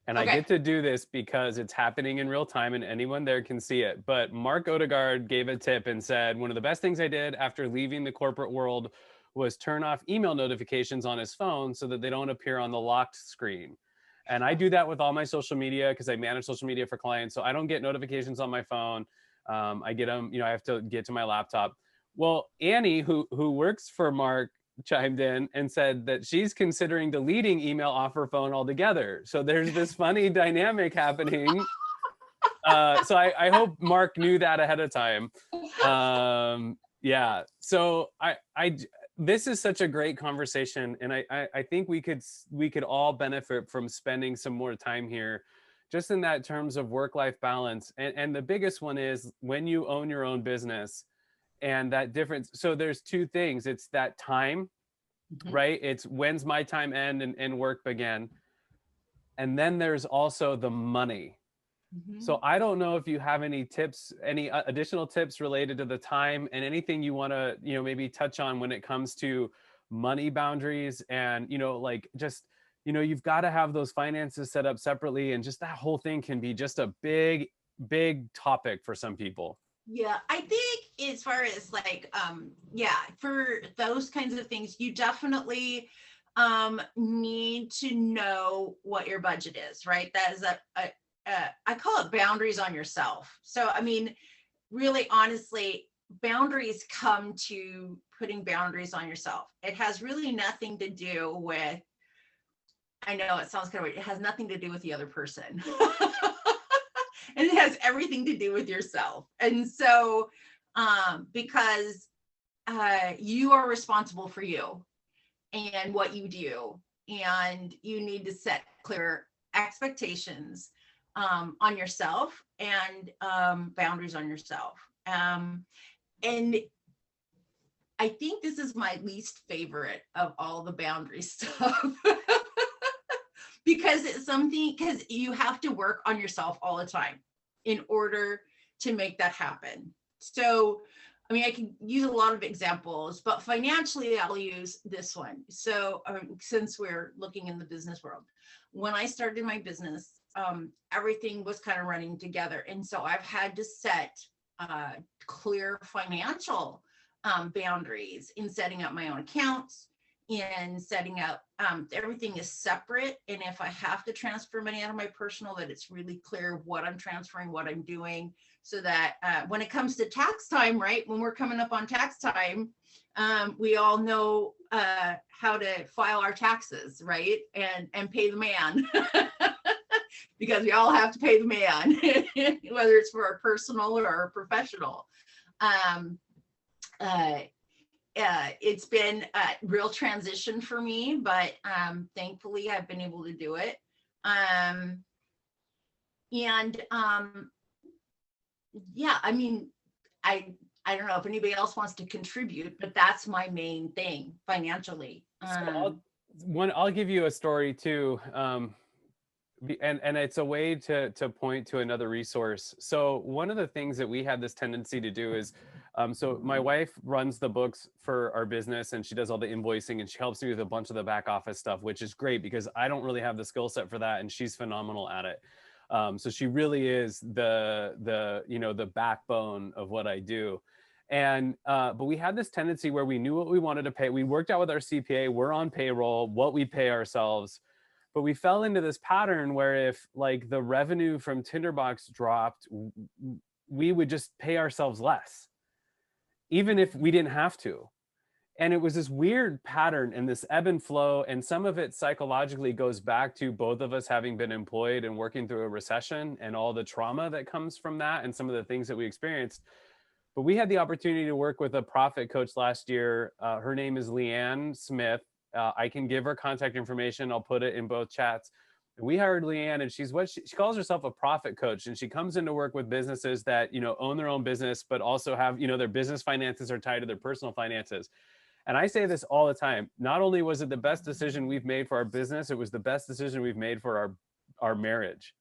And okay. I get to do this because it's happening in real time and anyone there can see it. But Mark Odegaard gave a tip and said, one of the best things I did after leaving the corporate world was turn off email notifications on his phone so that they don't appear on the locked screen. And I do that with all my social media, because I manage social media for clients. So I don't get notifications on my phone. I get them, I have to get to my laptop. Well, Annie, who works for Mark, chimed in and said that she's considering deleting email off her phone altogether. So there's this funny dynamic happening. So I hope Mark knew that ahead of time. Yeah. So this is such a great conversation, and I think we could all benefit from spending some more time here, just in that terms of work-life balance. And the biggest one is when you own your own business, and that difference. So there's two things. It's that time, right? It's when's my time end and work begin. And then there's also the money. So I don't know if you have any tips, any additional tips related to the time, and anything you want to, maybe touch on when it comes to money boundaries, and, you've got to have those finances set up separately, and just that whole thing can be just a big, big topic for some people. Yeah, I think as far as for those kinds of things, you definitely need to know what your budget is, right? That is I call it boundaries on yourself. So, really, honestly, boundaries come to putting boundaries on yourself. It has really nothing to do with, I know it sounds kind of weird, it has nothing to do with the other person. And it has everything to do with yourself. And so, because you are responsible for you and what you do, and you need to set clear expectations on yourself and boundaries on yourself. And I think this is my least favorite of all the boundary stuff. Because it's something, because you have to work on yourself all the time in order to make that happen. So, I mean, I can use a lot of examples, but financially, I'll use this one. So, since we're looking in the business world, when I started my business, everything was kind of running together. And so I've had to set clear financial boundaries in setting up my own accounts, in setting up, everything is separate. And if I have to transfer money out of my personal, that it's really clear what I'm transferring, what I'm doing, so that when it comes to tax time, right, when we're coming up on tax time, we all know how to file our taxes, right, and pay the man. Because we all have to pay the man, whether it's for our personal or our professional. It's been a real transition for me, but thankfully I've been able to do it. Yeah, I mean, I don't know if anybody else wants to contribute, but that's my main thing financially. So I'll give you a story too. And it's a way to point to another resource. So one of the things that we had this tendency to do is, so my wife runs the books for our business, and she does all the invoicing, and she helps me with a bunch of the back office stuff, which is great because I don't really have the skill set for that, and she's phenomenal at it. So she really is the backbone of what I do. And but we had this tendency where we knew what we wanted to pay. We worked out with our CPA, we're on payroll, what we pay ourselves. But we fell into this pattern where if like the revenue from Tinderbox dropped, we would just pay ourselves less, even if we didn't have to. And it was this weird pattern and this ebb and flow. And some of it psychologically goes back to both of us having been employed and working through a recession and all the trauma that comes from that and some of the things that we experienced. But we had the opportunity to work with a profit coach last year. Her name is Leanne Smith. I can give her contact information. I'll put it in both chats. We hired Leanne, and she's what she calls herself a profit coach. And she comes into work with businesses that, own their own business, but also have, their business finances are tied to their personal finances. And I say this all the time. Not only was it the best decision we've made for our business, it was the best decision we've made for our marriage.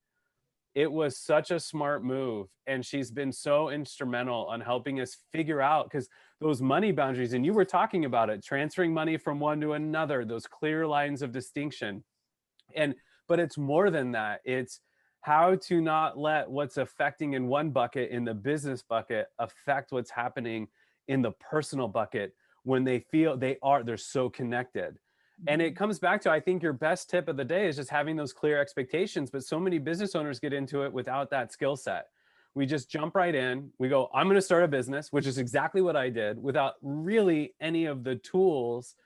It was such a smart move. And she's been so instrumental on helping us figure out, because those money boundaries, and you were talking about it, transferring money from one to another, those clear lines of distinction. But it's more than that. It's how to not let what's affecting in one bucket, in the business bucket, affect what's happening in the personal bucket when they feel they're so connected. And it comes back to, I think your best tip of the day is just having those clear expectations. But so many business owners get into it without that skill set. We just jump right in. We go, I'm going to start a business, which is exactly what I did, without really any of the tools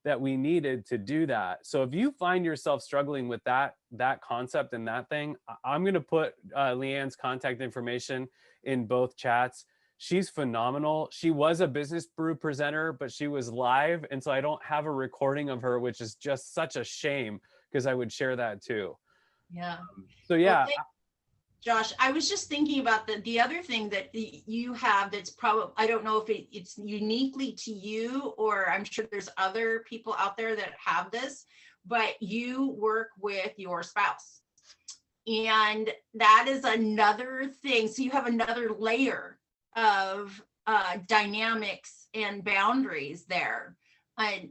that we needed to do that. So if you find yourself struggling with that concept and that thing, I'm going to put Leanne's contact information in both chats. She's phenomenal. She was a Business Brew presenter, but she was live. And so I don't have a recording of her, which is just such a shame because I would share that too. Yeah. So yeah. Well, Josh, I was just thinking about the other thing that you have that's probably, I don't know if it's uniquely to you, or I'm sure there's other people out there that have this, but you work with your spouse. And that is another thing. So you have another layer of dynamics and boundaries there.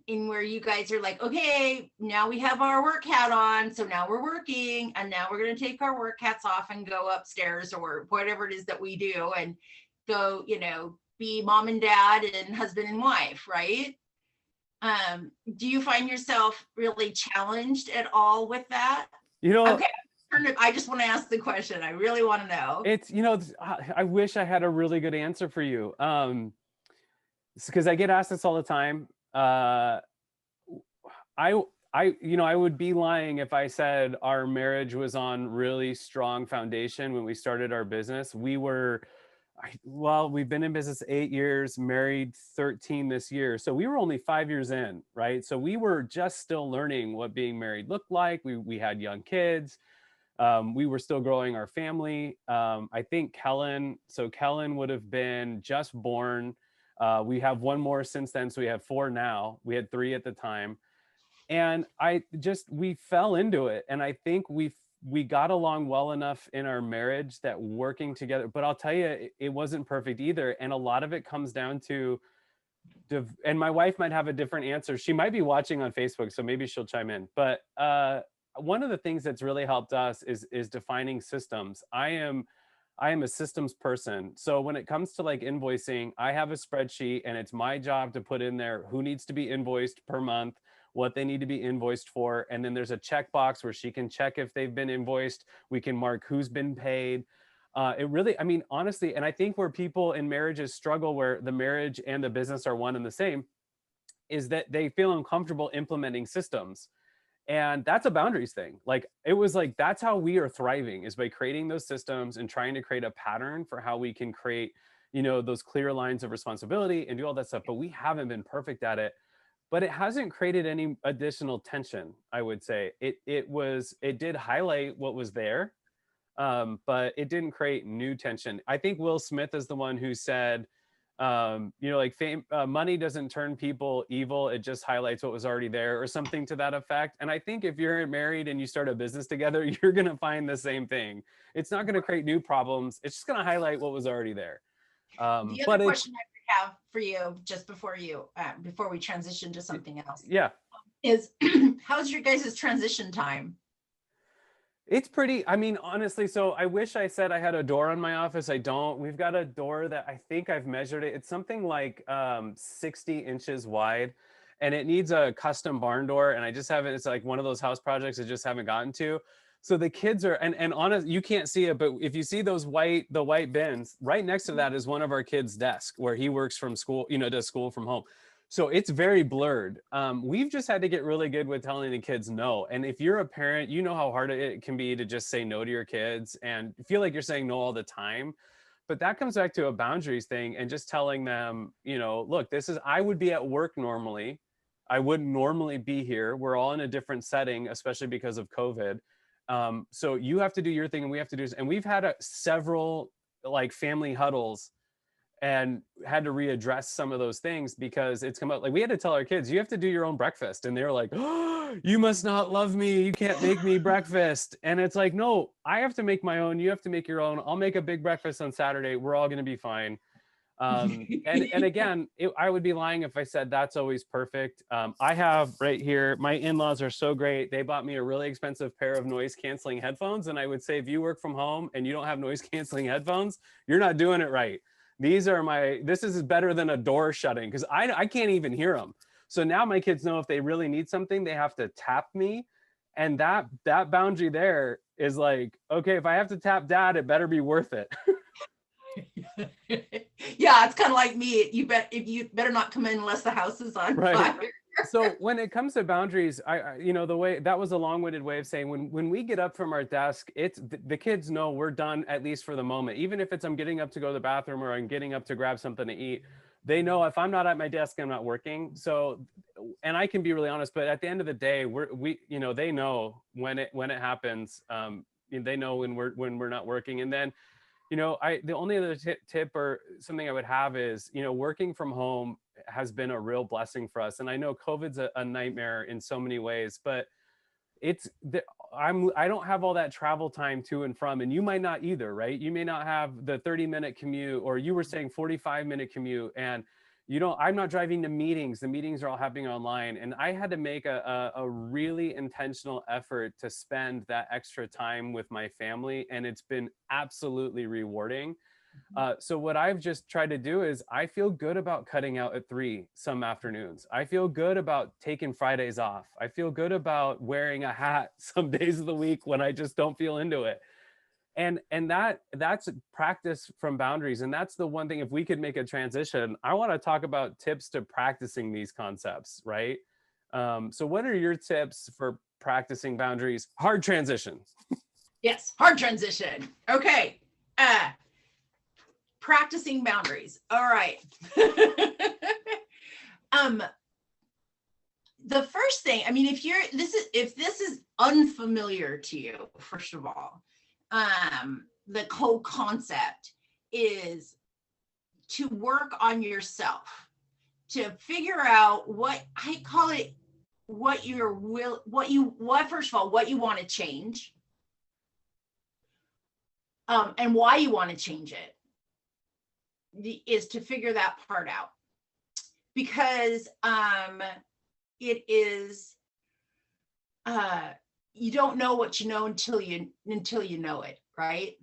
In where you guys are like, okay, now we have our work hat on, so now we're working, and now we're going to take our work hats off and go upstairs or whatever it is that we do, and go, be mom and dad and husband and wife, right? Do you find yourself really challenged at all with that? Okay, I just want to ask the question. I really want to know. It's, I wish I had a really good answer for you. Because I get asked this all the time. I I would be lying if I said our marriage was on really strong foundation when we started our business. We've been in business 8 years, married 13 this year. So we were only 5 years in, right? So we were just still learning what being married looked like. We had young kids. We were still growing our family. I think Kellen would have been just born. We have one more since then. So we have 4 now. We had 3 at the time. And we fell into it. And I think we got along well enough in our marriage that working together, but I'll tell you, it wasn't perfect either. And a lot of it comes down to, and my wife might have a different answer. She might be watching on Facebook, so maybe she'll chime in. But one of the things that's really helped us is defining systems. I am a systems person. So when it comes to like invoicing, I have a spreadsheet and it's my job to put in there who needs to be invoiced per month, what they need to be invoiced for. And then there's a checkbox where she can check if they've been invoiced. We can mark who's been paid. It really, I mean, honestly, and I think where people in marriages struggle, where the marriage and the business are one and the same, is that they feel uncomfortable implementing systems. And that's a boundaries thing. Like, it was like, that's how we are thriving, is by creating those systems and trying to create a pattern for how we can create, those clear lines of responsibility and do all that stuff. But we haven't been perfect at it. But it hasn't created any additional tension, I would say. It did highlight what was there, but it didn't create new tension. I think Will Smith is the one who said, money doesn't turn people evil, it just highlights what was already there, or something to that effect. And I think if you're married and you start a business together, you're going to find the same thing. It's not going to create new problems. It's just going to highlight what was already there. The other question I have for you, just before we transition to something else, is how's your guys' transition time? It's pretty, I mean, honestly, so I wish I said I had a door on my office. I don't. We've got a door that I think I've measured it. It's something like 60 inches wide, and it needs a custom barn door. And I just haven't, it's like one of those house projects I just haven't gotten to. So the kids are, and honest, you can't see it, but if you see the white bins, right next to that is one of our kids' desk where he works from school, does school from home. So it's very blurred. We've just had to get really good with telling the kids no. And if you're a parent, you know how hard it can be to just say no to your kids and feel like you're saying no all the time. But that comes back to a boundaries thing and just telling them, look, I would be at work normally. I wouldn't normally be here. We're all in a different setting, especially because of COVID. So you have to do your thing and we have to do this. And we've had several like family huddles and had to readdress some of those things because it's come up. Like, we had to tell our kids, you have to do your own breakfast. And they were like, oh, you must not love me. You can't make me breakfast. And it's like, no, I have to make my own. You have to make your own. I'll make a big breakfast on Saturday. We're all going to be fine. And again, I would be lying if I said that's always perfect. I have right here, my in-laws are so great. They bought me a really expensive pair of noise canceling headphones. And I would say, if you work from home and you don't have noise canceling headphones, you're not doing it right. This is better than a door shutting, because I can't even hear them. So now my kids know if they really need something, they have to tap me. And that boundary there is like, okay, if I have to tap dad, it better be worth it. Yeah, it's kind of like me. You better not come in unless the house is on fire. So when it comes to boundaries, that was a long-winded way of saying when we get up from our desk, it's the kids know we're done, at least for the moment. Even if I'm getting up to go to the bathroom or I'm getting up to grab something to eat, they know if I'm not at my desk, I'm not working. So, and I can be really honest, but at the end of the day, they know when it happens. They know when we're not working. And then, the only other tip or something I would have is, working from home has been a real blessing for us. And I know COVID's a nightmare in so many ways, but I don't have all that travel time to and from, and you might not either, right? You may not have the 30-minute commute, or you were saying 45-minute commute, and I'm not driving to meetings. The meetings are all happening online. And I had to make a really intentional effort to spend that extra time with my family. And it's been absolutely rewarding. So what I've just tried to do is I feel good about cutting out at 3 some afternoons. I feel good about taking Fridays off. I feel good about wearing a hat some days of the week when I just don't feel into it. And that's practice from boundaries. And that's the one thing, if we could make a transition, I want to talk about tips to practicing these concepts, right? So what are your tips for practicing boundaries? Hard transition. Yes, hard transition. Okay. Practicing boundaries. All right. The first thing, I mean, if this is unfamiliar to you, first of all, the whole concept is to work on yourself, to figure out what I call it, what first of all, what you want to change, and why you want to change it, is to figure that part out. Because it is, you don't know what you know until you know it, right?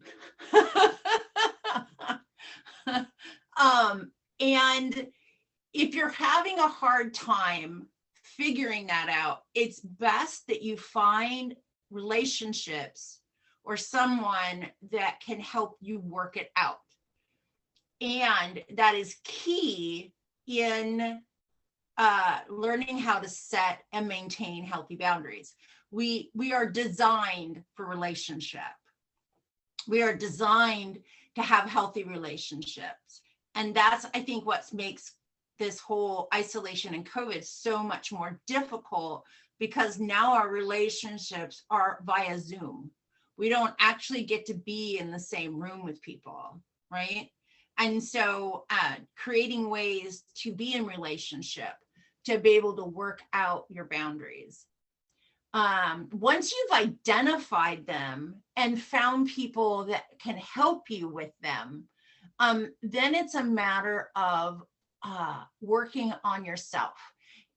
And if you're having a hard time figuring that out, it's best that you find relationships or someone that can help you work it out. And that is key in learning how to set and maintain healthy boundaries. We are designed for relationship. We are designed to have healthy relationships. And that's, I think, what makes this whole isolation and COVID so much more difficult, because now our relationships are via Zoom. We don't actually get to be in the same room with people, right? And so creating ways to be in relationship, to be able to work out your boundaries. Once you've identified them and found people that can help you with them, then it's a matter of working on yourself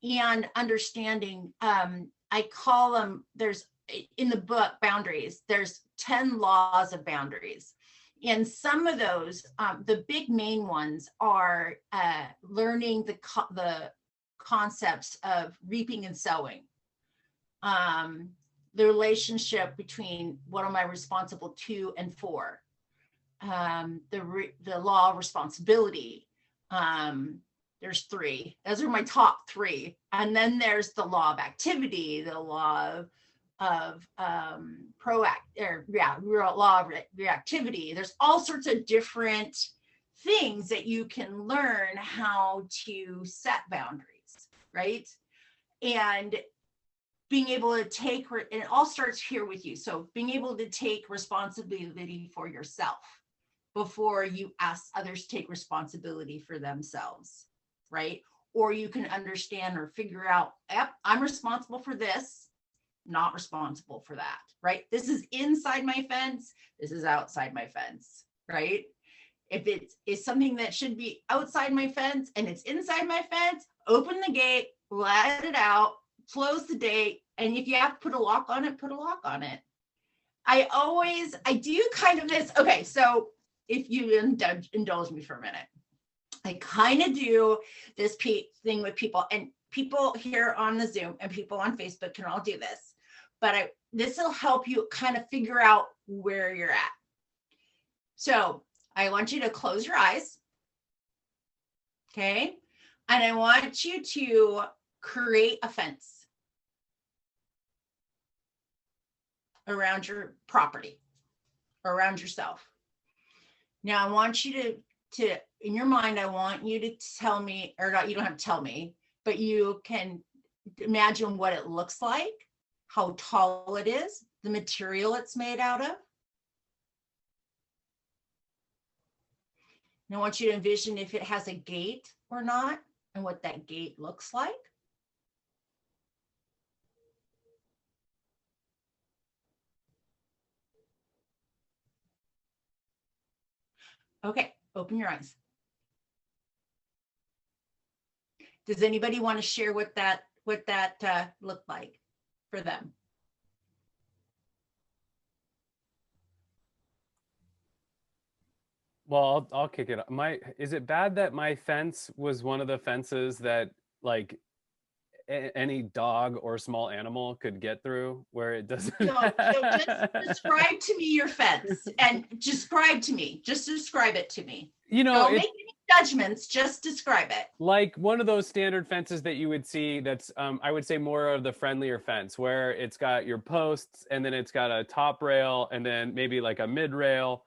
and understanding. I call them, there's in the book Boundaries, there's 10 laws of boundaries. And some of those, the big main ones are learning the concepts of reaping and sowing. The relationship between what am I responsible to and for. The law of responsibility. There's 3. Those are my top 3. And then there's the law of activity, the law of law of reactivity. There's all sorts of different things that you can learn how to set boundaries, right? And being able to take, and it all starts here with you. So being able to take responsibility for yourself before you ask others to take responsibility for themselves, right? Or you can understand or figure out, yep, I'm responsible for this, not responsible for that, right? This is inside my fence, this is outside my fence, right? If it is something that should be outside my fence and it's inside my fence, open the gate, let it out, close the gate, and if you have to put a lock on it, put a lock on it. I do kind of this, okay, so if you indulge me for a minute, I kind of do this thing with people, and people here on the Zoom and people on Facebook can all do this, but this will help you kind of figure out where you're at. So I want you to close your eyes, okay? And I want you to create a fence around your property, around yourself. Now I want you to in your mind, I want you to tell me, or not, you don't have to tell me, but you can imagine what it looks like, how tall it is, the material it's made out of. And I want you to envision if it has a gate or not, and what that gate looks like. Okay, open your eyes. Does anybody want to share what that looked like for them? Well, I'll kick it off. Is it bad that my fence was one of the fences that like any dog or small animal could get through, where it doesn't? So just describe to me your fence, and describe it to me. You know, don't make any judgments, just describe it. Like one of those standard fences that you would see that's, I would say more of the friendlier fence where it's got your posts and then it's got a top rail and then maybe like a mid rail.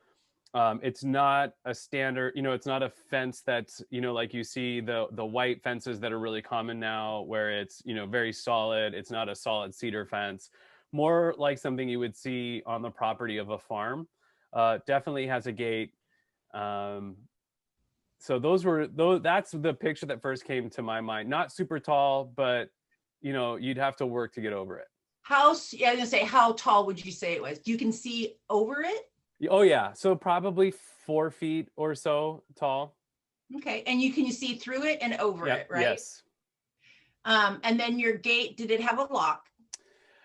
It's not a standard, it's not a fence that's, like you see the white fences that are really common now where it's, very solid. It's not a solid cedar fence, more like something you would see on the property of a farm. Definitely has a gate. So that's the picture that first came to my mind. Not super tall, but you'd have to work to get over it. I was gonna say, how tall would you say it was? You can see over it? Oh yeah, so probably 4 feet or so tall. Okay, and can you see through it and over it, right? Yes. And then your gate, did it have a lock?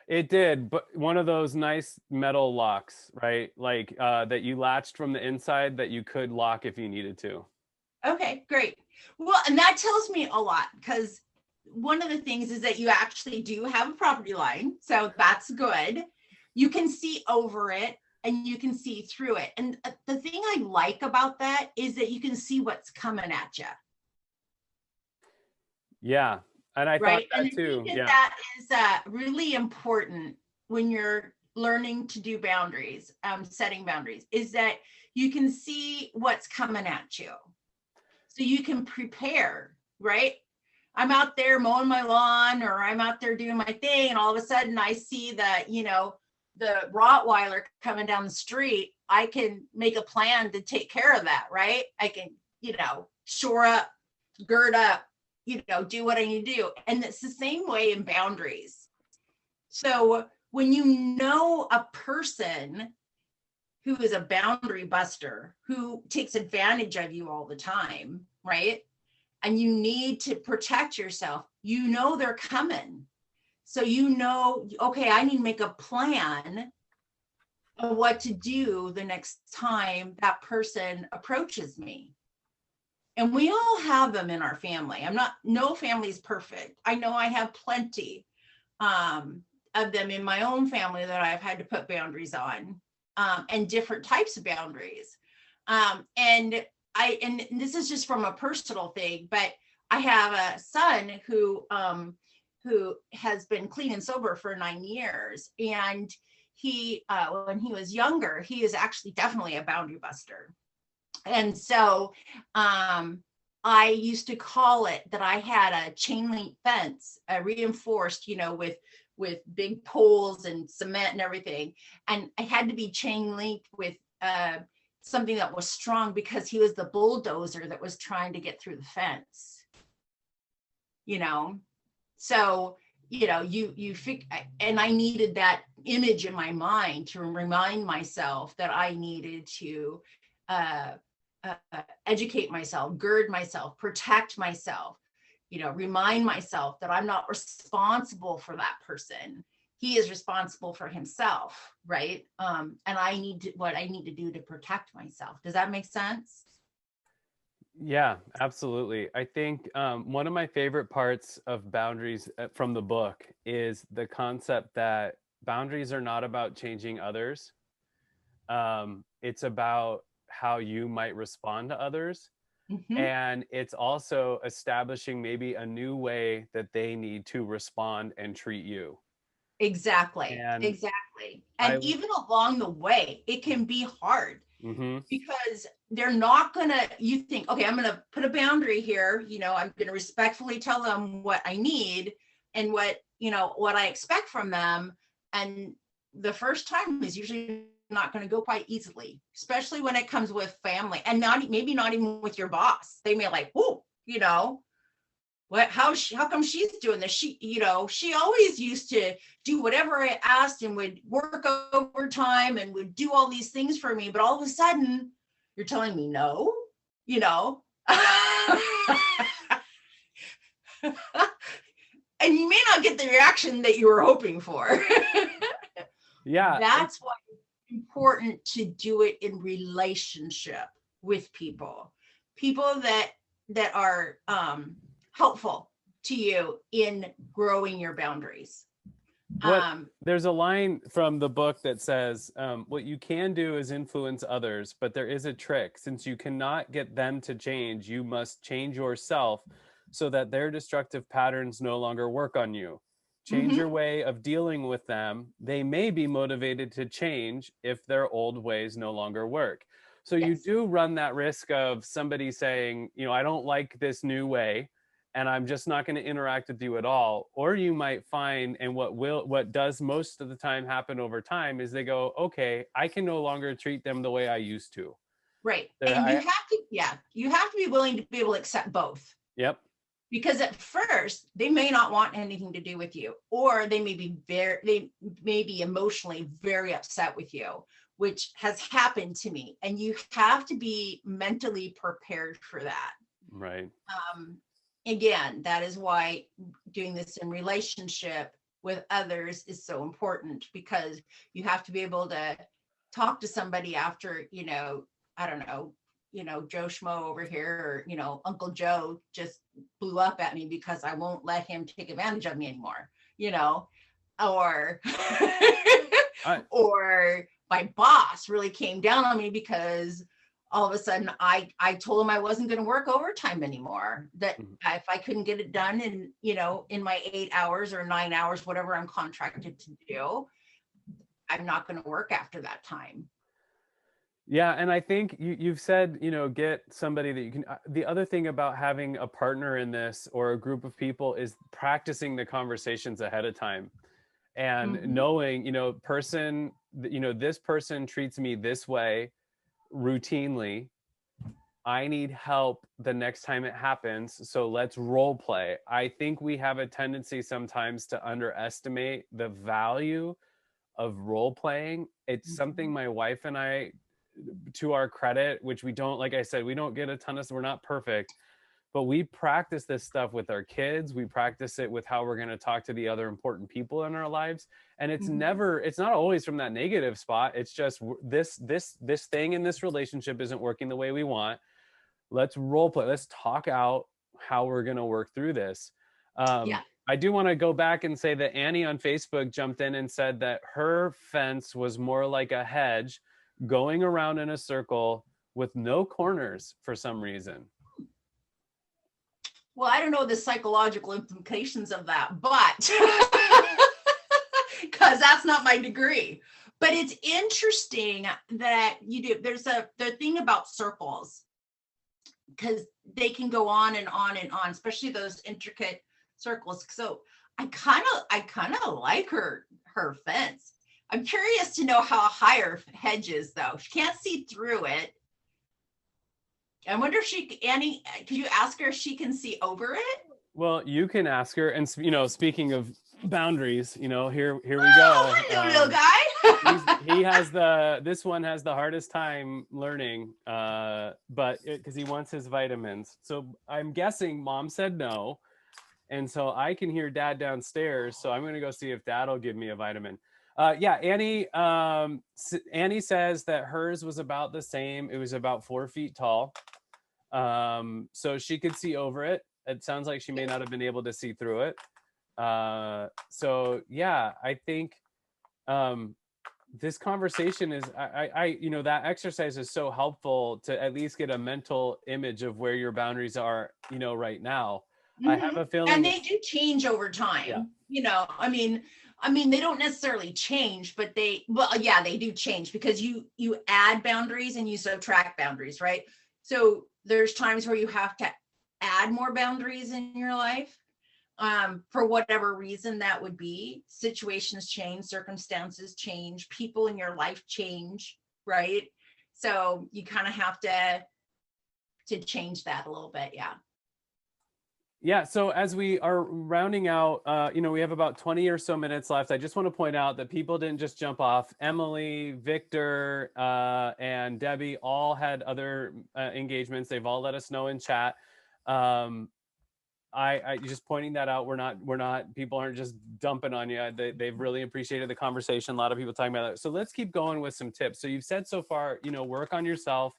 It did, but one of those nice metal locks, right? Like that you latched from the inside that you could lock if you needed to. Okay, great. Well, and that tells me a lot because one of the things is that you actually do have a property line. So that's good. You can see over it and you can see through it. And the thing I like about that is that you can see what's coming at you. Yeah. And I thought that too. Yeah. That is really important when you're learning to do boundaries, setting boundaries, is that you can see what's coming at you. So you can prepare, right? I'm out there mowing my lawn or I'm out there doing my thing. And all of a sudden I see the Rottweiler coming down the street. I can make a plan to take care of that, right? I can, shore up, gird up, do what I need to do. And it's the same way in boundaries. So when you know a person who is a boundary buster, who takes advantage of you all the time, right? And you need to protect yourself, they're coming. So okay, I need to make a plan of what to do the next time that person approaches me. And we all have them in our family. No family is perfect. I know I have plenty of them in my own family that I've had to put boundaries on. And different types of boundaries. And this is just from a personal thing, but I have a son who has been clean and sober for 9 years. And he, when he was younger, he is actually definitely a boundary buster. And so I used to call it that I had a chain link fence, reinforced, with big poles and cement and everything. And I had to be chain linked with something that was strong because he was the bulldozer that was trying to get through the fence. So, and I needed that image in my mind to remind myself that I needed to educate myself, gird myself, protect myself. Remind myself that I'm not responsible for that person. He is responsible for himself, right? And I need what I need to do to protect myself. Does that make sense? Yeah, absolutely. I think one of my favorite parts of boundaries from the book is the concept that boundaries are not about changing others. It's about how you might respond to others. Mm-hmm. And it's also establishing maybe a new way that they need to respond and treat you. Exactly. And even along the way, it can be hard. Mm-hmm. Because they're not you think, okay, I'm going to put a boundary here. I'm going to respectfully tell them what I need and what I expect from them. And the first time is usually not going to go quite easily, especially when it comes with family and maybe not even with your boss. They may how come she's doing this? She always used to do whatever I asked and would work overtime and would do all these things for me. But all of a sudden you're telling me no, and you may not get the reaction that you were hoping for. Yeah. That's why it's important to do it in relationship with people that are helpful to you in growing your boundaries. There's a line from the book that says, what you can do is influence others, but there is a trick. Since you cannot get them to change, you must change yourself so that their destructive patterns no longer work on you. Change your way of dealing with them. They may be motivated to change if their old ways no longer work. So you do run that risk of somebody saying, I don't like this new way, and I'm just not going to interact with you at all. Or you might find, and what does most of the time happen over time is they go, okay, I can no longer treat them the way I used to. Right. And you have to be willing to be able to accept both. Yep. Because at first they may not want anything to do with you, or they may be emotionally very upset with you, which has happened to me. And you have to be mentally prepared for that. Right. Again, that is why doing this in relationship with others is so important, because you have to be able to talk to somebody after, I don't know, Joe Schmo over here, or, Uncle Joe just blew up at me because I won't let him take advantage of me anymore, or, or my boss really came down on me because all of a sudden I told him I wasn't going to work overtime anymore, that if I couldn't get it done in my 8 hours or 9 hours, whatever I'm contracted to do, I'm not going to work after that time. Yeah. And I think you've said, get somebody that you can. The other thing about having a partner in this or a group of people is practicing the conversations ahead of time and knowing, this person treats me this way routinely. I need help the next time it happens. So let's role play. I think we have a tendency sometimes to underestimate the value of role playing. It's something my wife and I, to our credit, which we don't, like I said, we don't get a ton of, we're not perfect, but we practice this stuff with our kids. We practice it with how we're going to talk to the other important people in our lives. And it's it's not always from that negative spot. It's just this thing in this relationship isn't working the way we want. Let's role play. Let's talk out how we're going to work through this. I do want to go back and say that Annie on Facebook jumped in and said that her fence was more like a hedge going around in a circle with no corners for some reason. Well, I don't know the psychological implications of that, but because that's not my degree. But it's interesting that you do. There's the thing about circles, because they can go on and on and on, especially those intricate circles. So I kind of like her fence. I'm curious to know how high her hedge is, though. She can't see through it. I wonder if Annie, could you ask her if she can see over it? Well, you can ask her. And, speaking of boundaries, here we go. Little guy. He has this one has the hardest time learning, but because he wants his vitamins. So I'm guessing mom said no. And so I can hear dad downstairs. So I'm going to go see if dad will give me a vitamin. Annie says that hers was about the same. It was about 4 feet tall. So she could see over it. It sounds like she may not have been able to see through it. I think this conversation is, that exercise is so helpful to at least get a mental image of where your boundaries are, right now. I have a feeling. And they do change over time. Yeah. I mean, they don't necessarily change, but they do change, because you add boundaries and you subtract boundaries, right? So there's times where you have to add more boundaries in your life, for whatever reason that would be. Situations change, circumstances change, people in your life change, right? So you kind of have to change that a little bit. Yeah. Yeah. So as we are rounding out, we have about 20 or so minutes left. I just want to point out that people didn't just jump off. Emily, Victor, and Debbie all had other engagements. They've all let us know in chat. I just pointing that out. We're not, people aren't just dumping on you. They've really appreciated the conversation. A lot of people talking about that. So let's keep going with some tips. So you've said so far, work on yourself.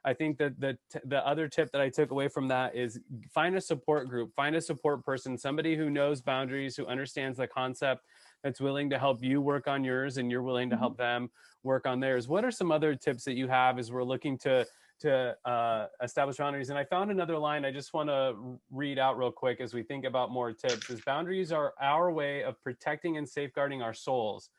I think that the other tip that I took away from that is find a support group, find a support person, somebody who knows boundaries, who understands the concept that's willing to help you work on yours, and you're willing to help them work on theirs. What are some other tips that you have as we're looking to establish boundaries? And I found another line I just want to read out real quick as we think about more tips. Is boundaries are our way of protecting and safeguarding our souls.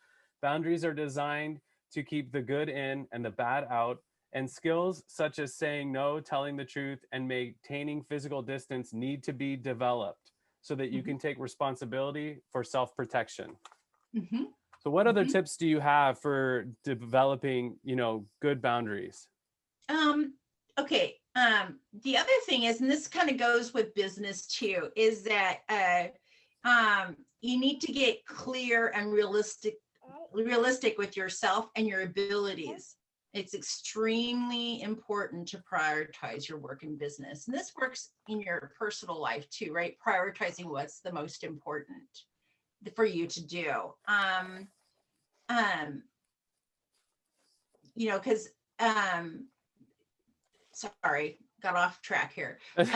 Boundaries are designed to keep the good in and the bad out, and skills such as saying no, telling the truth, and maintaining physical distance need to be developed so that you can take responsibility for self-protection. So what other tips do you have for developing, good boundaries? Okay. The other thing is, and this kind of goes with business too, is that you need to get clear and realistic with yourself and your abilities. It's extremely important to prioritize your work in business. And this works in your personal life too, right? Prioritizing what's the most important for you to do. Because sorry, got off track here. It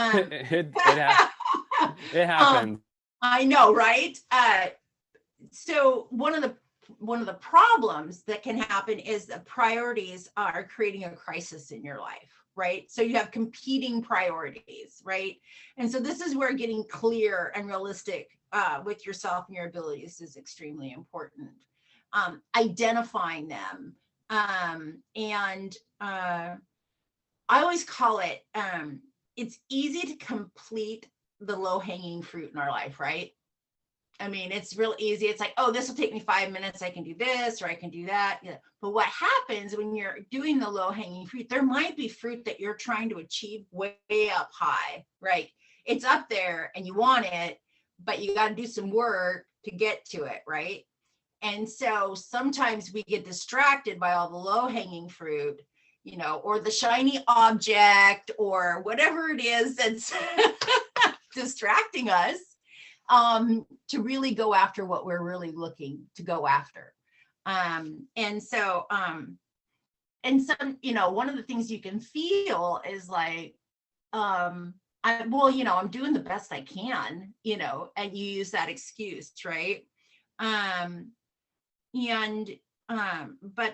happens. I know, right? So one of the problems that can happen is that priorities are creating a crisis in your life, right? So you have competing priorities, right? And so this is where getting clear and realistic with yourself and your abilities is extremely important. Identifying them. And I always call it, it's easy to complete the low-hanging fruit in our life, right? I mean, it's real easy. It's like, oh, this will take me 5 minutes. I can do this, or I can do that. Yeah. But what happens when you're doing the low-hanging fruit, there might be fruit that you're trying to achieve way up high, right? It's up there and you want it, but you got to do some work to get to it, right? And so sometimes we get distracted by all the low-hanging fruit, or the shiny object, or whatever it is that's distracting us, to really go after what we're really looking to go after. And so, and some, one of the things you can feel is like, I'm doing the best I can, and you use that excuse, right? But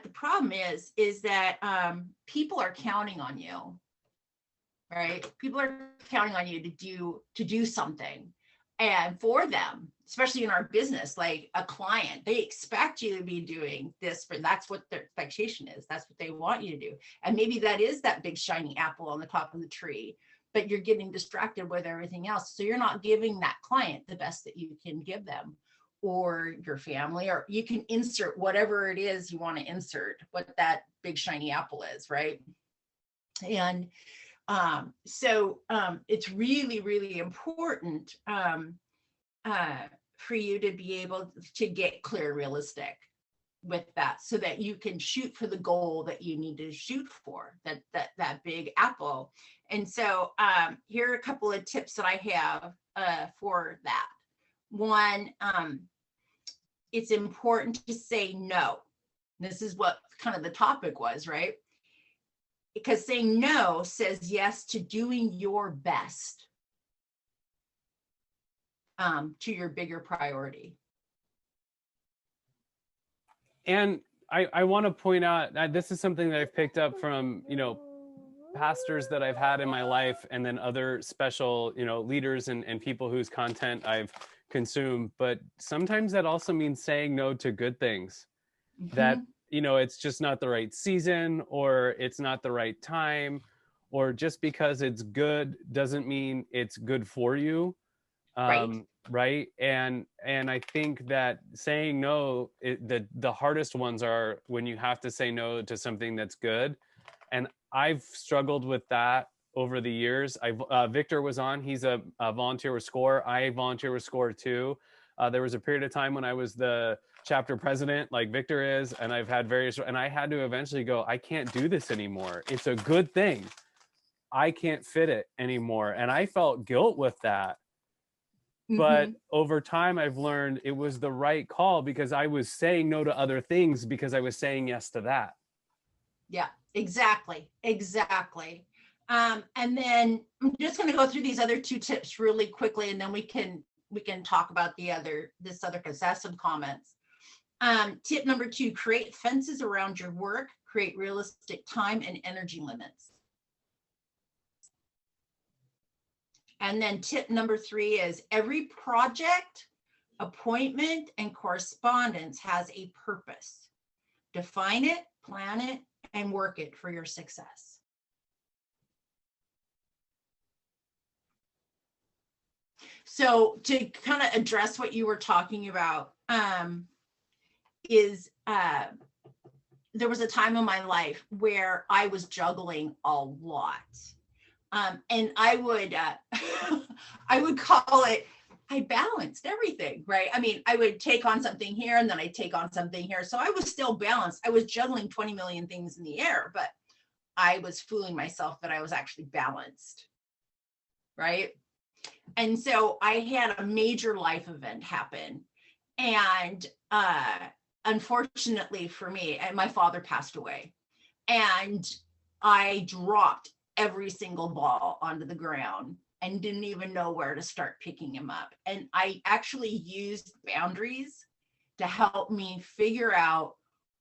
the problem is that people are counting on you, right? People are counting on you to do something, and for them, especially in our business, like a client, they expect you to be doing this, that's what their expectation is. That's what they want you to do. And maybe that is that big shiny apple on the top of the tree, but you're getting distracted with everything else. So you're not giving that client the best that you can give them, or your family, or you can insert whatever it is you want to insert, what that big shiny apple is, right? And so it's really, really important for you to be able to get clear and realistic with that, so that you can shoot for the goal that you need to shoot for, that big apple. And so here are a couple of tips that I have for that. One, it's important to say no. This is what kind of the topic was, right? Because saying no says yes to doing your best to your bigger priority. And I want to point out that this is something that I've picked up from, pastors that I've had in my life, and then other special, leaders and people whose content I've consumed. But sometimes that also means saying no to good things that, it's just not the right season, or it's not the right time, or just because it's good doesn't mean it's good for you. Right. And I think that saying no, the hardest ones are when you have to say no to something that's good. And I've struggled with that over the years. Victor was on, he's a volunteer with SCORE. I volunteer with SCORE too. There was a period of time when I was the chapter president, like Victor is, and I've had and I had to eventually go, I can't do this anymore. It's a good thing. I can't fit it anymore. And I felt guilt with that. But over time, I've learned it was the right call, because I was saying no to other things because I was saying yes to that. Yeah, exactly. And then I'm just going to go through these other two tips really quickly, and then we can talk about this other, because I have some comments. Tip number 2, create fences around your work, create realistic time and energy limits. And then tip number 3 is every project, appointment, and correspondence has a purpose. Define it, plan it, and work it for your success. So to kind of address what you were talking about, there was a time in my life where I was juggling a lot. And I would I would call it, I balanced everything, right? I mean, I would take on something here and then I'd take on something here. So I was still balanced. I was juggling 20 million things in the air, but I was fooling myself that I was actually balanced, right? And so I had a major life event happen. And unfortunately for me, and my father passed away, and I dropped every single ball onto the ground and didn't even know where to start picking him up. And I actually used boundaries to help me figure out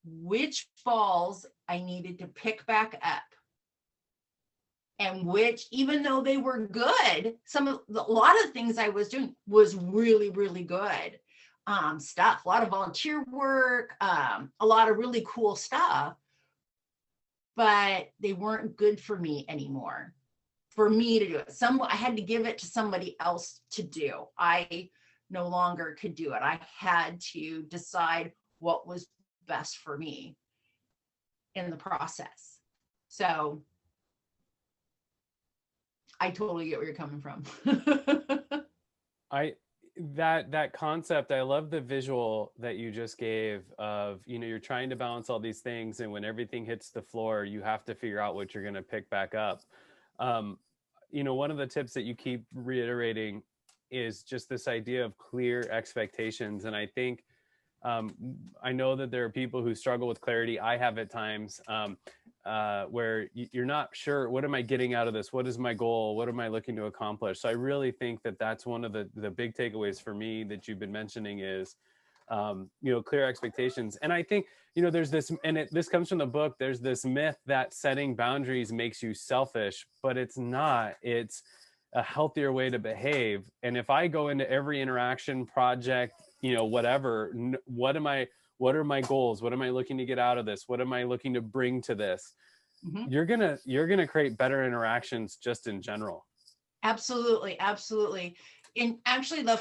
which balls I needed to pick back up. And which, even though they were good, a lot of things I was doing was really, really good stuff. A lot of volunteer work, a lot of really cool stuff, but they weren't good for me anymore. For me to do it, I had to give it to somebody else to do. I no longer could do it. I had to decide what was best for me in the process. So I totally get where you're coming from. That concept, I love the visual that you just gave of, you're trying to balance all these things, and when everything hits the floor, you have to figure out what you're going to pick back up. One of the tips that you keep reiterating is just this idea of clear expectations. And I think, I know that there are people who struggle with clarity. I have at times, where you're not sure, what am I getting out of this? What is my goal? What am I looking to accomplish? So I really think that that's one of the big takeaways for me that you've been mentioning is, clear expectations. And I think, there's this, and this comes from the book, there's this myth that setting boundaries makes you selfish, but it's not. It's a healthier way to behave. And if I go into every interaction, project, whatever, what are my goals? What am I looking to get out of this? What am I looking to bring to this? Mm-hmm. You're gonna create better interactions just in general. Absolutely, absolutely. And actually, the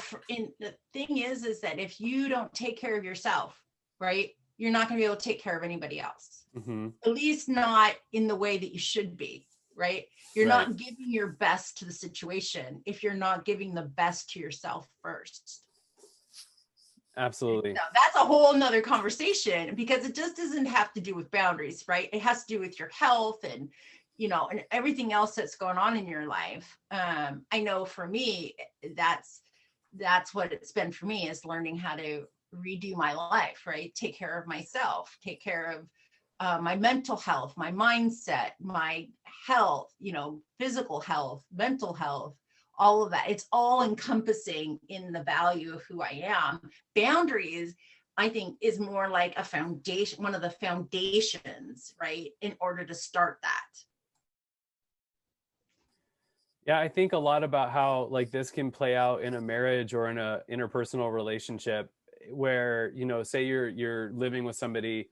thing is that if you don't take care of yourself, right, you're not going to be able to take care of anybody else. Mm-hmm. At least not in the way that you should be, right? You're right. Not giving your best to the situation if you're not giving the best to yourself first. Absolutely. So that's a whole nother conversation, because it just doesn't have to do with boundaries, right? It has to do with your health and, and everything else that's going on in your life. I know for me, that's what it's been for me, is learning how to redo my life, right? Take care of myself, take care of my mental health, my mindset, my health, physical health, mental health, all of that. It's all encompassing in the value of who I am. Boundaries, I think, is more like a foundation, one of the foundations, right? In order to start that. Yeah, I think a lot about how this can play out in a marriage or in a interpersonal relationship where, say you're living with somebody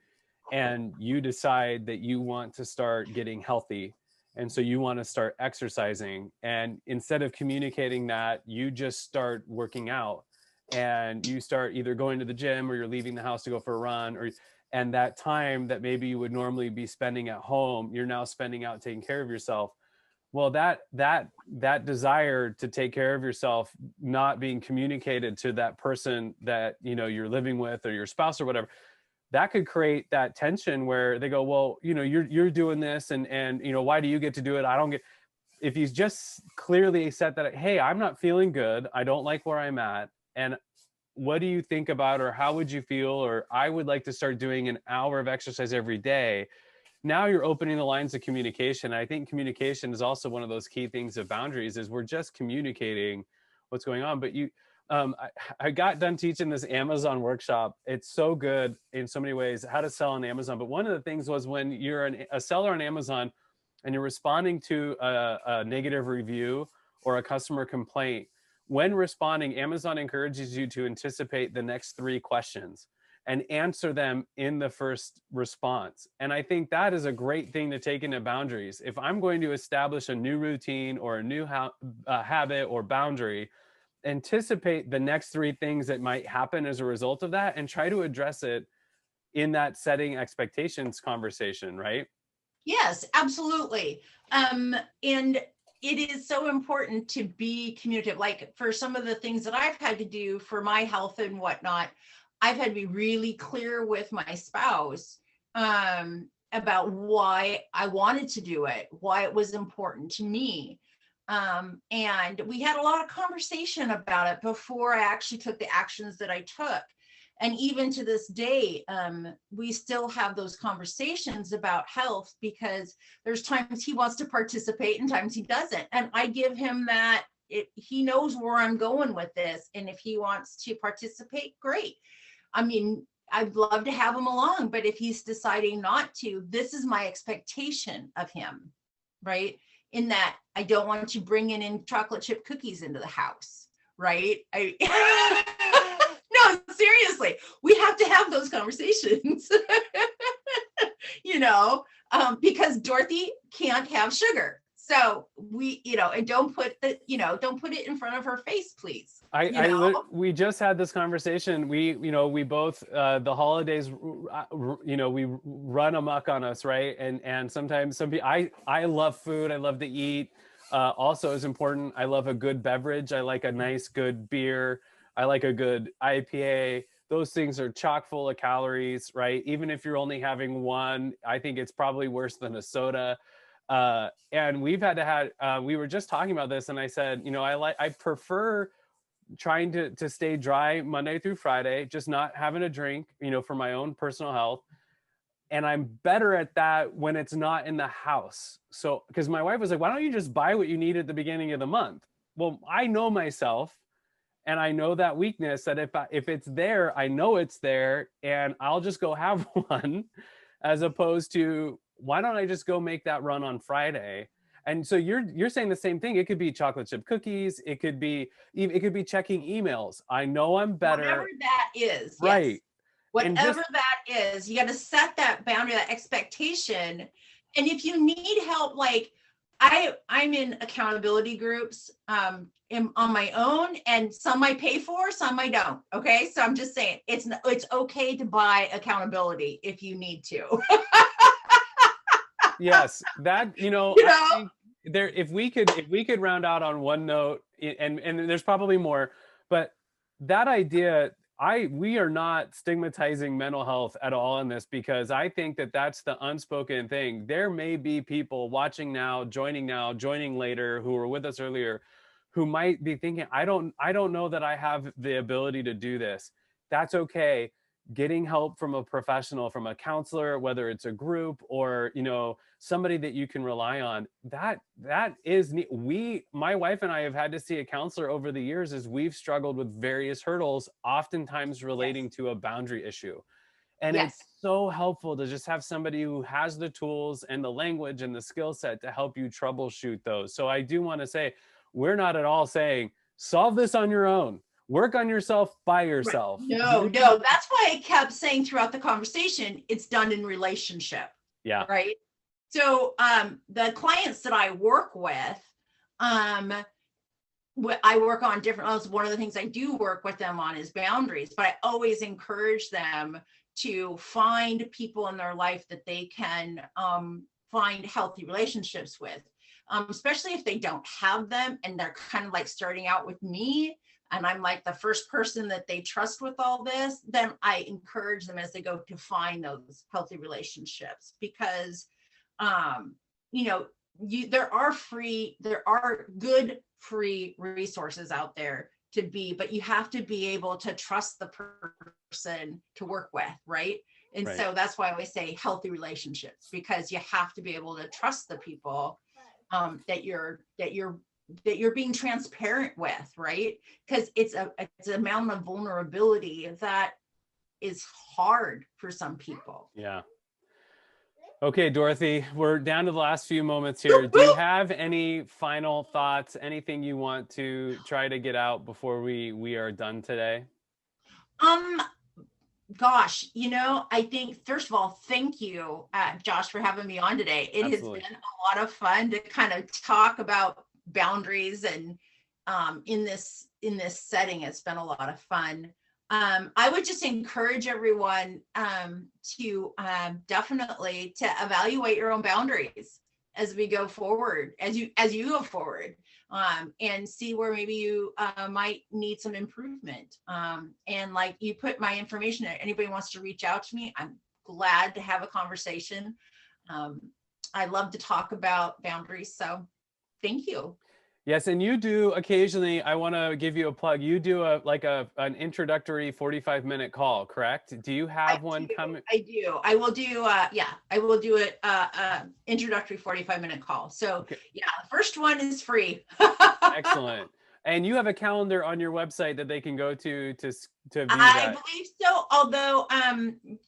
and you decide that you want to start getting healthy. And so you want to start exercising, and instead of communicating that, you just start working out, and you start either going to the gym or you're leaving the house to go for a run, and that time that maybe you would normally be spending at home, you're now spending out taking care of yourself. Well, that desire to take care of yourself not being communicated to that person that, you're living with, or your spouse or whatever, that could create that tension where they go, well, you're doing this and why do you get to do it? I don't get. If you just clearly said that, hey, I'm not feeling good, I don't like where I'm at, and what do you think about, or how would you feel, or I would like to start doing an hour of exercise every day. Now you're opening the lines of communication. I think communication is also one of those key things of boundaries, is we're just communicating what's going on. But I got done teaching this Amazon workshop. It's so good in so many ways, how to sell on Amazon. But one of the things was when you're a seller on Amazon and you're responding to a negative review or a customer complaint, when responding, Amazon encourages you to anticipate the next 3 questions and answer them in the first response. And I think that is a great thing to take into boundaries. If I'm going to establish a new routine or a new habit or boundary, anticipate the next 3 things that might happen as a result of that and try to address it in that setting expectations conversation, right? Yes, absolutely. And it is so important to be communicative. Like for some of the things that I've had to do for my health and whatnot, I've had to be really clear with my spouse about why I wanted to do it, why it was important to me. And we had a lot of conversation about it before I actually took the actions that I took. And even to this day, we still have those conversations about health because there's times he wants to participate and times he doesn't. And I give him that, he knows where I'm going with this. And if he wants to participate, great. I mean, I'd love to have him along, but if he's deciding not to, this is my expectation of him, right? In that I don't want you bringing in chocolate chip cookies into the house, right? No, seriously, we have to have those conversations, because Dorothy can't have sugar. So we, and don't put it in front of her face, please. We just had this conversation. We both, the holidays, we run amok on us, right? And sometimes some people, I love food. I love to eat. Also is important. I love a good beverage. I like a nice, good beer. I like a good IPA. Those things are chock full of calories, right? Even if you're only having one, I think it's probably worse than a soda. And we've had to have, we were just talking about this and I said, I prefer trying to stay dry Monday through Friday, just not having a drink, for my own personal health. And I'm better at that when it's not in the house. So, because my wife was like, why don't you just buy what you need at the beginning of the month? Well, I know myself and I know that weakness that if it's there, I know it's there and I'll just go have one, as opposed to, why don't I just go make that run on Friday? And so you're saying the same thing. It could be chocolate chip cookies. It could be checking emails. I know I'm better. Whatever that is. Right. Yes. Whatever that is, you got to set that boundary, that expectation. And if you need help, like I'm in accountability groups on my own, and some I pay for, some I don't. Okay. So I'm just saying it's okay to buy accountability if you need to. Yes, that, I think if we could round out on one note, and there's probably more, but that idea, we are not stigmatizing mental health at all in this, because I think that that's the unspoken thing. There may be people watching now, joining later, who were with us earlier, who might be thinking, I don't know that I have the ability to do this. That's okay. Getting help from a professional, from a counselor, whether it's a group or, somebody that you can rely on, that is neat. My wife and I have had to see a counselor over the years as we've struggled with various hurdles, oftentimes relating to a boundary issue. And it's so helpful to just have somebody who has the tools and the language and the skill set to help you troubleshoot those. So I do want to say, we're not at all saying, solve this on your own. Work on yourself by yourself. No, that's why I kept saying throughout the conversation, it's done in relationship. Yeah. Right. So the clients that I work with, I work on different, one of the things I do work with them on is boundaries, but I always encourage them to find people in their life that they can find healthy relationships with, especially if they don't have them and they're kind of like starting out with me. And I'm like the first person that they trust with all this, then I encourage them as they go to find those healthy relationships, because, there are good free resources out there but you have to be able to trust the person to work with. Right. And so that's why I always say healthy relationships, because you have to be able to trust the people that you're you're being transparent with, right? Because it's an amount of vulnerability that is hard for some people. Yeah. Okay, Dorothy, we're down to the last few moments here. Do you have any final thoughts, anything you want to try to get out before we are done today? Gosh, I think, first of all, thank you, Josh, for having me on today. It Absolutely. has been a lot of fun to kind of talk about boundaries, and in this setting, it's been a lot of fun. I would just encourage everyone to definitely to evaluate your own boundaries as we go forward, as you go forward, and see where maybe you might need some improvement. And like, you put my information there. Anybody wants to reach out to me, I'm glad to have a conversation. I love to talk about boundaries. So thank you. Yes, and you do occasionally, I want to give you a plug. You do an introductory 45-minute call, correct? Do you have one coming? I do. I will do I will do it introductory 45-minute call. So Okay. yeah, the first one is free. Excellent. And you have a calendar on your website that they can go to view I that. believe so, although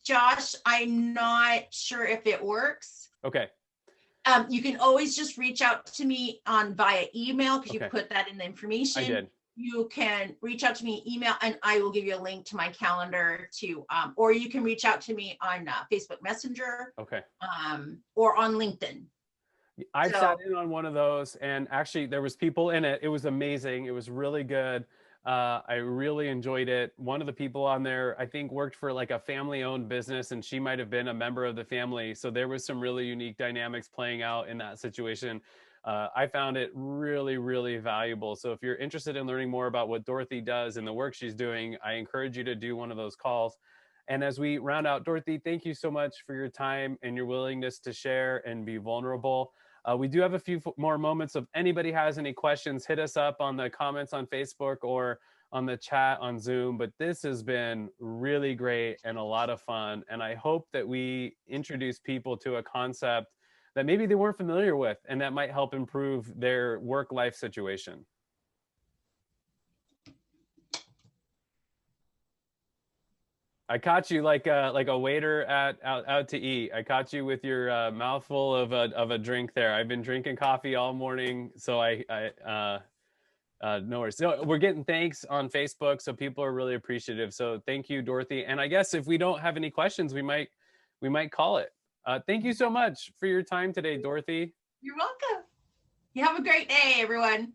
Josh, I'm not sure if it works. Okay. You can always just reach out to me via email, because Okay. you put that in the information. I did. You can reach out to me email, and I will give you a link to my calendar to, or you can reach out to me on Facebook Messenger, Okay. or on LinkedIn. I've sat in on one of those, and actually there was people in it. It was amazing. It was really good. I really enjoyed it. One of the people on there, I think, worked for like a family-owned business, and she might have been a member of the family. So there was some really unique dynamics playing out in that situation. I found it really, really valuable. So if you're interested in learning more about what Dorothy does and the work she's doing, I encourage you to do one of those calls. And as we round out, Dorothy, thank you so much for your time and your willingness to share and be vulnerable. We do have a few more moments. If anybody has any questions, hit us up on the comments on Facebook or on the chat on Zoom. But this has been really great and a lot of fun. And I hope that we introduce people to a concept that maybe they weren't familiar with, and that might help improve their work-life situation. I caught you like a waiter out to eat. I caught you with your mouthful of a drink there. I've been drinking coffee all morning, so no worries. So we're getting thanks on Facebook, so people are really appreciative. So thank you, Dorothy. And I guess if we don't have any questions, we might call it. Thank you so much for your time today, Dorothy. You're welcome. You have a great day, everyone.